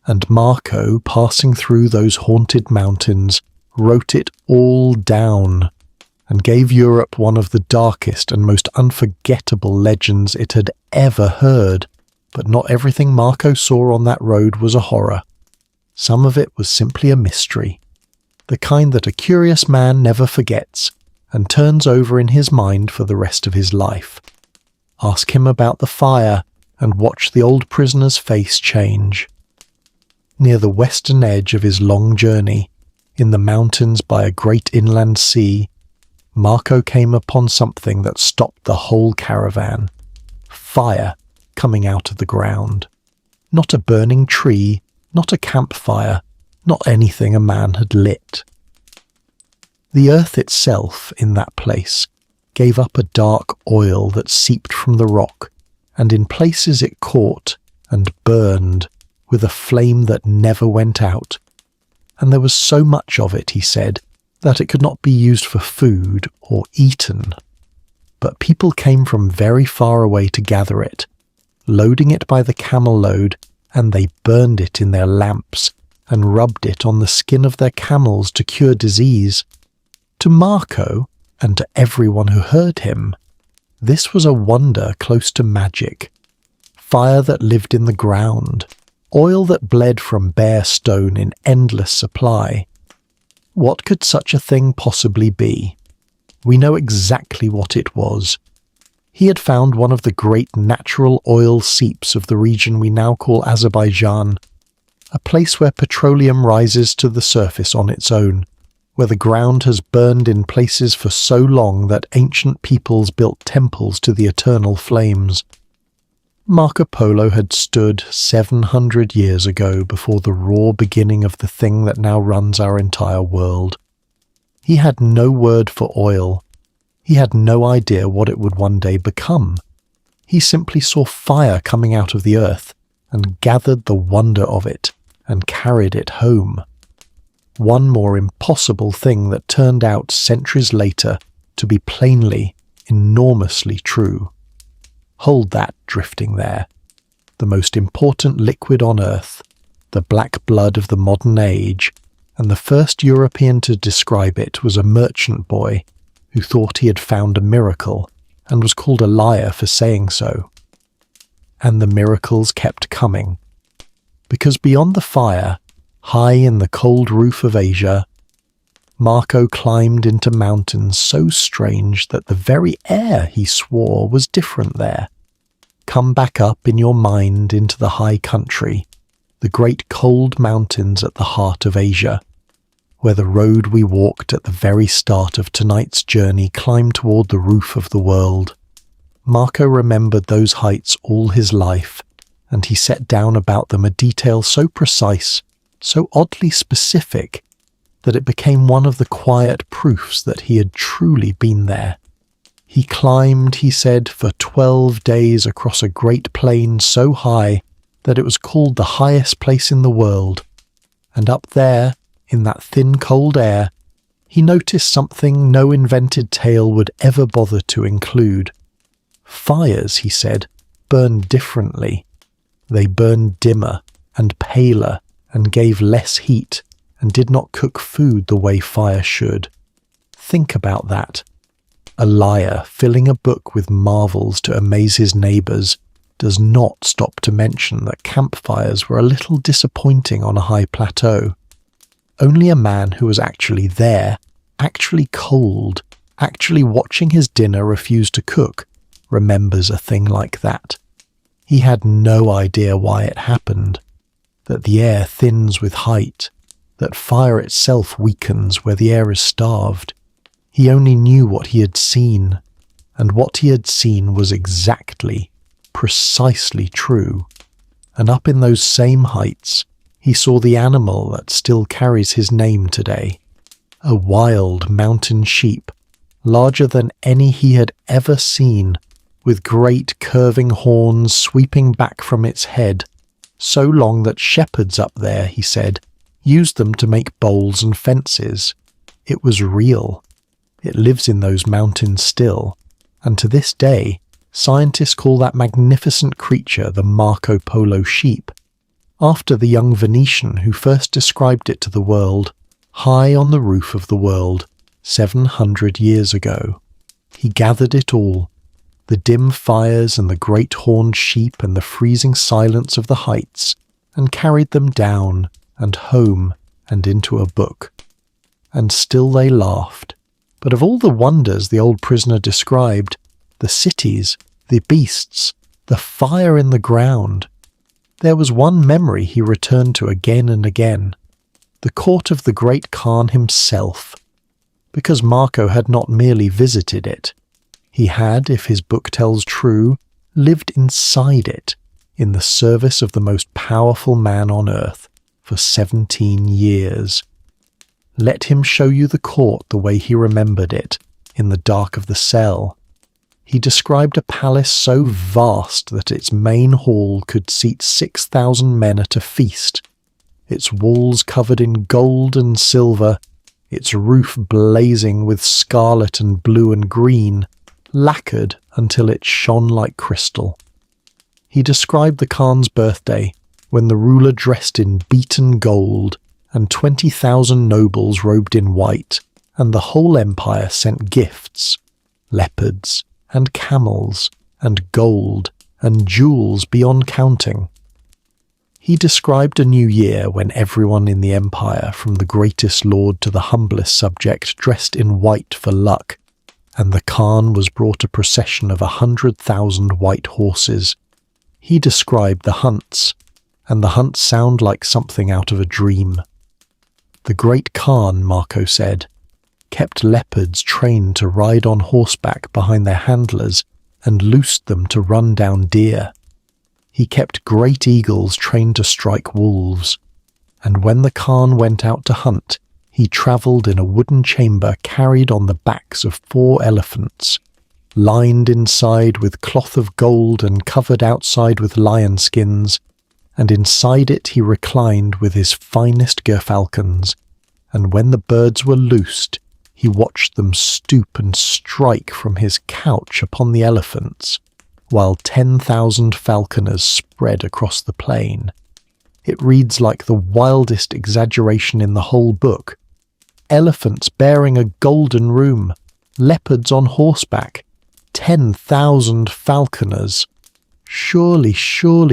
And Marco, passing through those haunted mountains, wrote it all down and gave Europe one of the darkest and most unforgettable legends it had ever heard. But not everything Marco saw on that road was a horror. Some of it was simply a mystery, the kind that a curious man never forgets and turns over in his mind for the rest of his life. Ask him about the fire and watch the old prisoner's face change. Near the western edge of his long journey, in the mountains by a great inland sea, Marco came upon something that stopped the whole caravan. Fire coming out of the ground. Not a burning tree, not a campfire, not anything a man had lit. The earth itself in that place gave up a dark oil that seeped from the rock, and in places it caught and burned with a flame that never went out. And there was so much of it, he said, that it could not be used for food or eaten. But people came from very far away to gather it, loading it by the camel load, and they burned it in their lamps and rubbed it on the skin of their camels to cure disease. To Marco, and to everyone who heard him, this was a wonder close to magic. Fire that lived in the ground, oil that bled from bare stone in endless supply. What could such a thing possibly be? We know exactly what it was. He had found one of the great natural oil seeps of the region we now call Azerbaijan, a place where petroleum rises to the surface on its own, where the ground has burned in places for so long that ancient peoples built temples to the eternal flames. Marco Polo had stood 700 years ago before the raw beginning of the thing that now runs our entire world. He had no word for oil. He had no idea what it would one day become. He simply saw fire coming out of the earth and gathered the wonder of it and carried it home. One more impossible thing that turned out centuries later to be plainly, enormously true. Hold that drifting there. The most important liquid on earth, the black blood of the modern age, and the first European to describe it was a merchant boy who thought he had found a miracle and was called a liar for saying so. And the miracles kept coming. Because beyond the fire, high in the cold roof of Asia, Marco climbed into mountains so strange that the very air, he swore, was different there. Come back up in your mind into the high country, the great cold mountains at the heart of Asia, where the road we walked at the very start of tonight's journey climbed toward the roof of the world. Marco remembered those heights all his life, and he set down about them a detail so precise, so oddly specific, that it became one of the quiet proofs that he had truly been there. He climbed, he said, for 12 days across a great plain so high that it was called the highest place in the world, and up there, in that thin cold air, he noticed something no invented tale would ever bother to include. Fires, he said, burned differently. They burned dimmer and paler and gave less heat and did not cook food the way fire should. Think about that. A liar filling a book with marvels to amaze his neighbours does not stop to mention that campfires were a little disappointing on a high plateau. Only a man who was actually there, actually cold, actually watching his dinner refuse to cook, remembers a thing like that. He had no idea why it happened, that the air thins with height, that fire itself weakens where the air is starved. He only knew what he had seen, and what he had seen was exactly, precisely true. And up in those same heights, he saw the animal that still carries his name today, a wild mountain sheep, larger than any he had ever seen, with great curving horns sweeping back from its head, so long that shepherds up there, he said, used them to make bowls and fences. It was real. It lives in those mountains still, and to this day, scientists call that magnificent creature the Marco Polo sheep, after the young Venetian who first described it to the world, high on the roof of the world, 700 years ago. He gathered it all, the dim fires and the great horned sheep and the freezing silence of the heights, and carried them down and home and into a book. And still they laughed. But of all the wonders the old prisoner described, the cities, the beasts, the fire in the ground, there was one memory he returned to again and again, the court of the great Khan himself, because Marco had not merely visited it. He had, if his book tells true, lived inside it, in the service of the most powerful man on earth, for 17 years. Let him show you the court the way he remembered it, in the dark of the cell. He described a palace so vast that its main hall could seat 6,000 men at a feast, its walls covered in gold and silver, its roof blazing with scarlet and blue and green, lacquered until it shone like crystal. He described the Khan's birthday, when the ruler dressed in beaten gold, and 20,000 nobles robed in white, and the whole empire sent gifts, leopards, and camels, and gold, and jewels beyond counting. He described a new year when everyone in the empire, from the greatest lord to the humblest subject, dressed in white for luck, and the Khan was brought a procession of 100,000 white horses. He described the hunts, and the hunts sound like something out of a dream. The great Khan, Marco said, kept leopards trained to ride on horseback behind their handlers and loosed them to run down deer. He kept great eagles trained to strike wolves, and when the Khan went out to hunt, he travelled in a wooden chamber carried on the backs of 4 elephants, lined inside with cloth of gold and covered outside with lion skins, and inside it he reclined with his finest gerfalcons, and when the birds were loosed, he watched them stoop and strike from his couch upon the elephants, while 10,000 falconers spread across the plain. It reads like the wildest exaggeration in the whole book. Elephants bearing a golden room, leopards on horseback, 10,000 falconers. Surely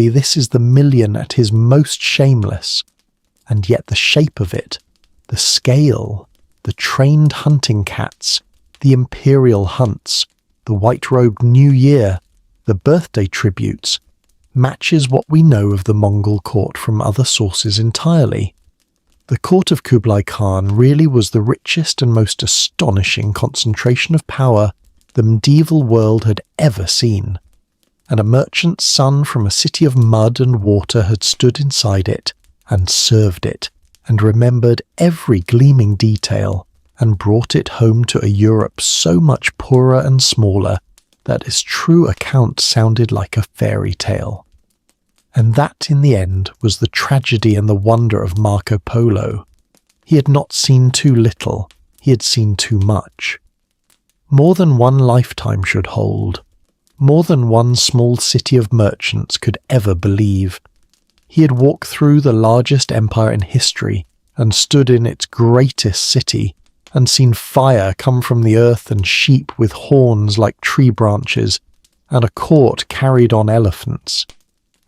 this is the million at his most shameless. And yet the shape of it, the scale, the trained hunting cats, the imperial hunts, the white-robed New Year, the birthday tributes, matches what we know of the Mongol court from other sources entirely. The court of Kublai Khan really was the richest and most astonishing concentration of power the medieval world had ever seen, and a merchant's son from a city of mud and water had stood inside it, and served it, and remembered every gleaming detail, and brought it home to a Europe so much poorer and smaller that its true account sounded like a fairy tale. And that, in the end, was the tragedy and the wonder of Marco Polo. He had not seen too little, he had seen too much. More than one lifetime should hold, more than one small city of merchants could ever believe. He had walked through the largest empire in history, and stood in its greatest city, and seen fire come from the earth and sheep with horns like tree branches, and a court carried on elephants.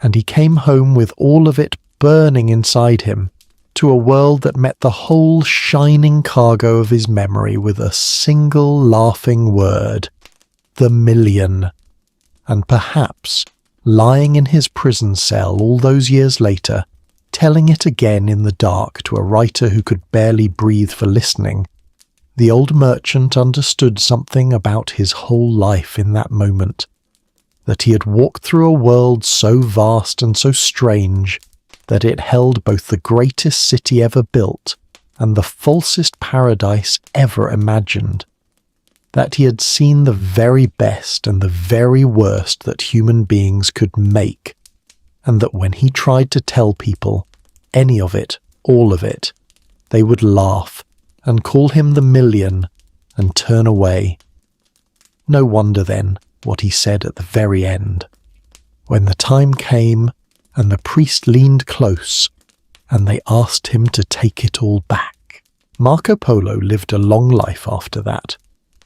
And he came home with all of it burning inside him, to a world that met the whole shining cargo of his memory with a single laughing word: the million. And perhaps, lying in his prison cell all those years later, telling it again in the dark to a writer who could barely breathe for listening, the old merchant understood something about his whole life in that moment, that he had walked through a world so vast and so strange that it held both the greatest city ever built and the falsest paradise ever imagined, that he had seen the very best and the very worst that human beings could make, and that when he tried to tell people any of it all of it, they would laugh and call him the million and turn away. No wonder then what he said at the very end. When the time came and the priest leaned close and they asked him to take it all back. Marco Polo lived a long life after that.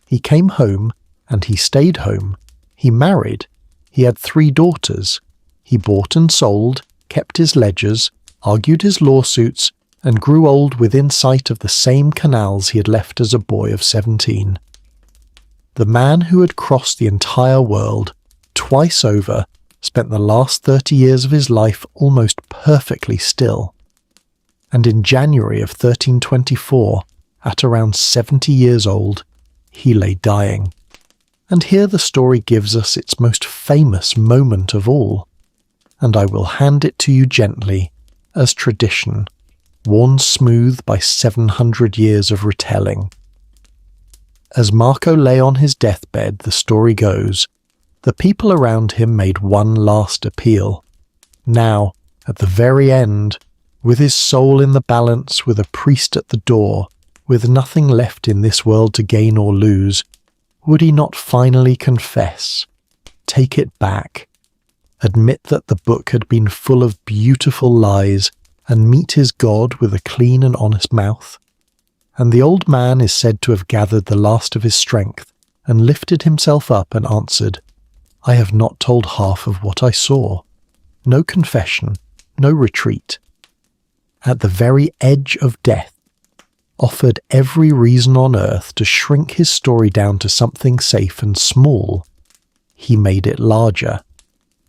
He came home and he stayed home. He married. He had 3 daughters. He bought and sold, kept his ledgers, argued his lawsuits, and grew old within sight of the same canals he had left as a boy of 17. The man who had crossed the entire world twice over spent the last 30 years of his life almost perfectly still. And in January of 1324, at around 70 years old, he lay dying. And here the story gives us its most famous moment of all, and I will hand it to you gently, as tradition, worn smooth by 700 years of retelling. As Marco lay on his deathbed, the story goes, the people around him made one last appeal. Now, at the very end, with his soul in the balance, with a priest at the door, with nothing left in this world to gain or lose, would he not finally confess, take it back, admit that the book had been full of beautiful lies, and meet his God with a clean and honest mouth? And the old man is said to have gathered the last of his strength, and lifted himself up and answered, I have not told half of what I saw. No confession, no retreat. At the very edge of death, offered every reason on earth to shrink his story down to something safe and small. He made it larger.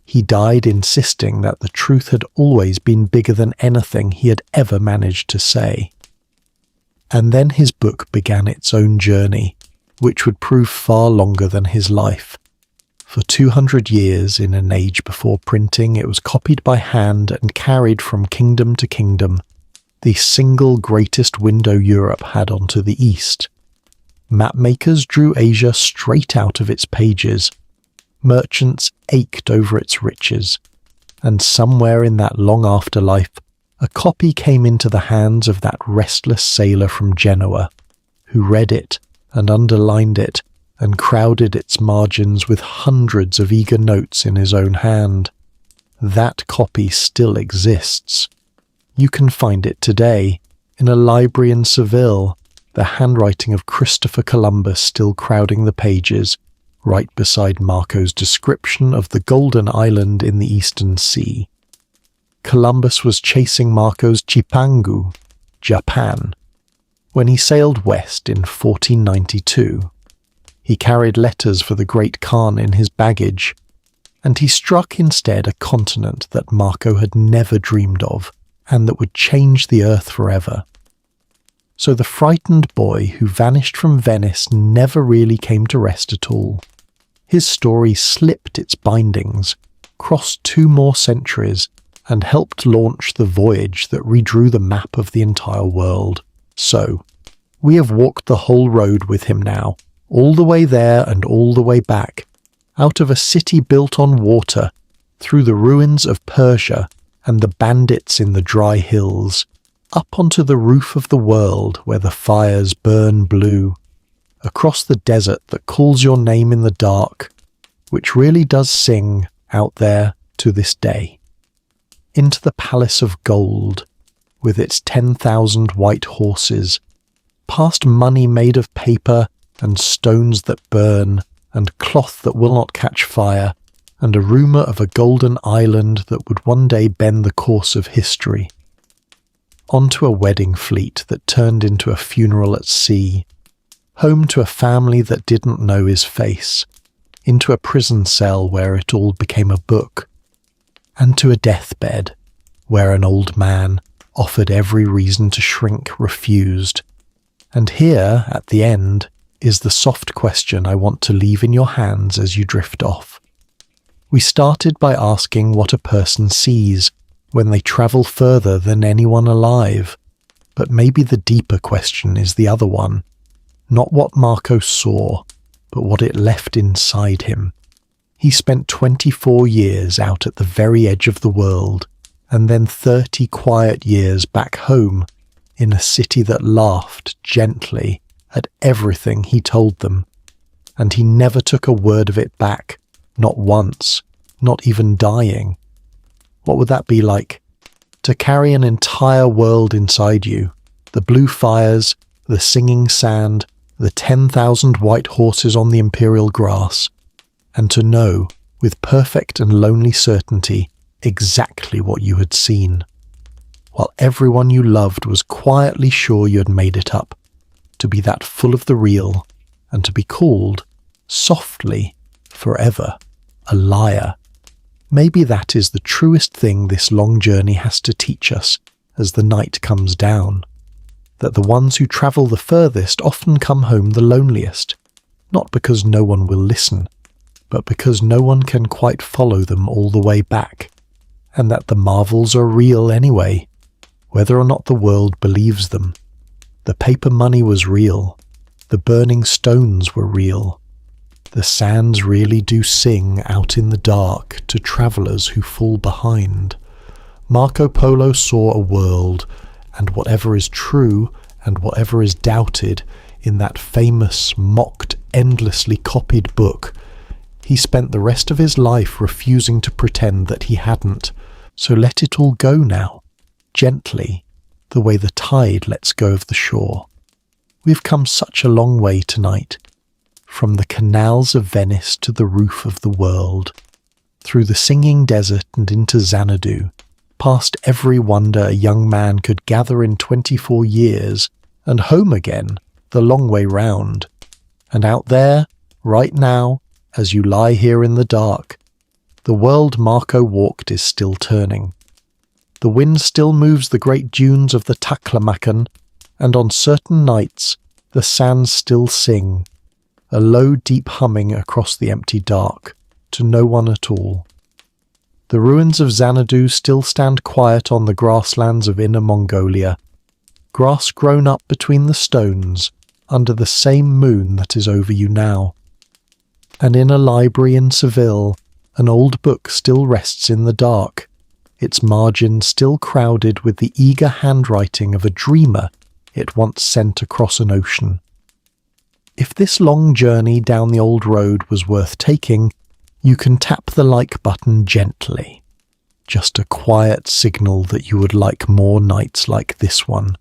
He died insisting that the truth had always been bigger than anything he had ever managed to say. And then his book began its own journey, which would prove far longer than his life. For 200 years, in an age before printing, it was copied by hand and carried from kingdom to kingdom, the single greatest window Europe had onto the east. Mapmakers drew Asia straight out of its pages. Merchants ached over its riches. And somewhere in that long afterlife, a copy came into the hands of that restless sailor from Genoa, who read it and underlined it and crowded its margins with hundreds of eager notes in his own hand. That copy still exists. You can find it today in a library in Seville, the handwriting of Christopher Columbus still crowding the pages, right beside Marco's description of the Golden Island in the Eastern Sea. Columbus was chasing Marco's Chipangu, Japan, when he sailed west in 1492. He carried letters for the Great Khan in his baggage, and he struck instead a continent that Marco had never dreamed of, and that would change the earth forever. So the frightened boy who vanished from Venice never really came to rest at all. His story slipped its bindings, crossed 2 more centuries, and helped launch the voyage that redrew the map of the entire world. So, we have walked the whole road with him now, all the way there and all the way back, out of a city built on water, through the ruins of Persia and the bandits in the dry hills, up onto the roof of the world where the fires burn blue, across the desert that calls your name in the dark, which really does sing out there to this day, into the palace of gold, with its 10,000 white horses, past money made of paper and stones that burn, and cloth that will not catch fire, and a rumour of a golden island that would one day bend the course of history, onto a wedding fleet that turned into a funeral at sea, home to a family that didn't know his face, into a prison cell where it all became a book, and to a deathbed where an old man, offered every reason to shrink, refused. And here, at the end, is the soft question I want to leave in your hands as you drift off. We started by asking what a person sees when they travel further than anyone alive, but maybe the deeper question is the other one, not what Marco saw, but what it left inside him. He spent 24 years out at the very edge of the world, and then 30 quiet years back home in a city that laughed gently at everything he told them, and he never took a word of it back, not once, not even dying. What would that be like? To carry an entire world inside you, the blue fires, the singing sand, the 10,000 white horses on the imperial grass, and to know, with perfect and lonely certainty, exactly what you had seen, while everyone you loved was quietly sure you had made it up, to be that full of the real, and to be called, softly, forever, a liar. Maybe that is the truest thing this long journey has to teach us as the night comes down, that the ones who travel the furthest often come home the loneliest, not because no one will listen, but because no one can quite follow them all the way back, and that the marvels are real anyway, whether or not the world believes them. The paper money was real, the burning stones were real. The sands really do sing out in the dark to travellers who fall behind. Marco Polo saw a world, and whatever is true and whatever is doubted in that famous, mocked, endlessly copied book, he spent the rest of his life refusing to pretend that he hadn't. So let it all go now, gently, the way the tide lets go of the shore. We've come such a long way tonight, from the canals of Venice to the roof of the world, through the singing desert and into Xanadu, past every wonder a young man could gather in 24 years, and home again, the long way round. And out there, right now, as you lie here in the dark, the world Marco walked is still turning. The wind still moves the great dunes of the Taklamakan, and on certain nights the sands still sing, a low deep humming across the empty dark, to no one at all. The ruins of Xanadu still stand quiet on the grasslands of Inner Mongolia, grass grown up between the stones under the same moon that is over you now. And in a library in Seville, an old book still rests in the dark, its margins still crowded with the eager handwriting of a dreamer it once sent across an ocean. If this long journey down the old road was worth taking, you can tap the like button gently, just a quiet signal that you would like more nights like this one.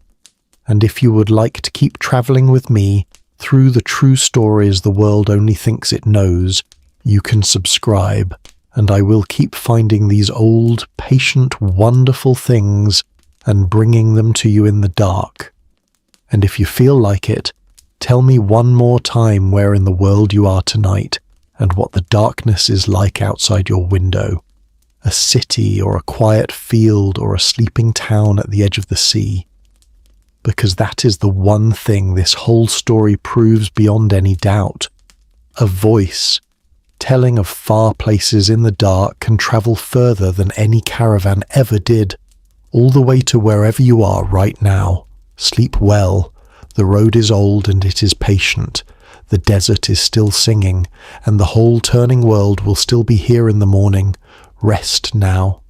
And if you would like to keep travelling with me through the true stories the world only thinks it knows, you can subscribe, and I will keep finding these old, patient, wonderful things and bringing them to you in the dark. And if you feel like it, tell me one more time where in the world you are tonight and what the darkness is like outside your window. A city or a quiet field or a sleeping town at the edge of the sea. Because that is the one thing this whole story proves beyond any doubt. A voice, telling of far places in the dark, can travel further than any caravan ever did, all the way to wherever you are right now. Sleep well. The road is old and it is patient. The desert is still singing, and the whole turning world will still be here in the morning. Rest now.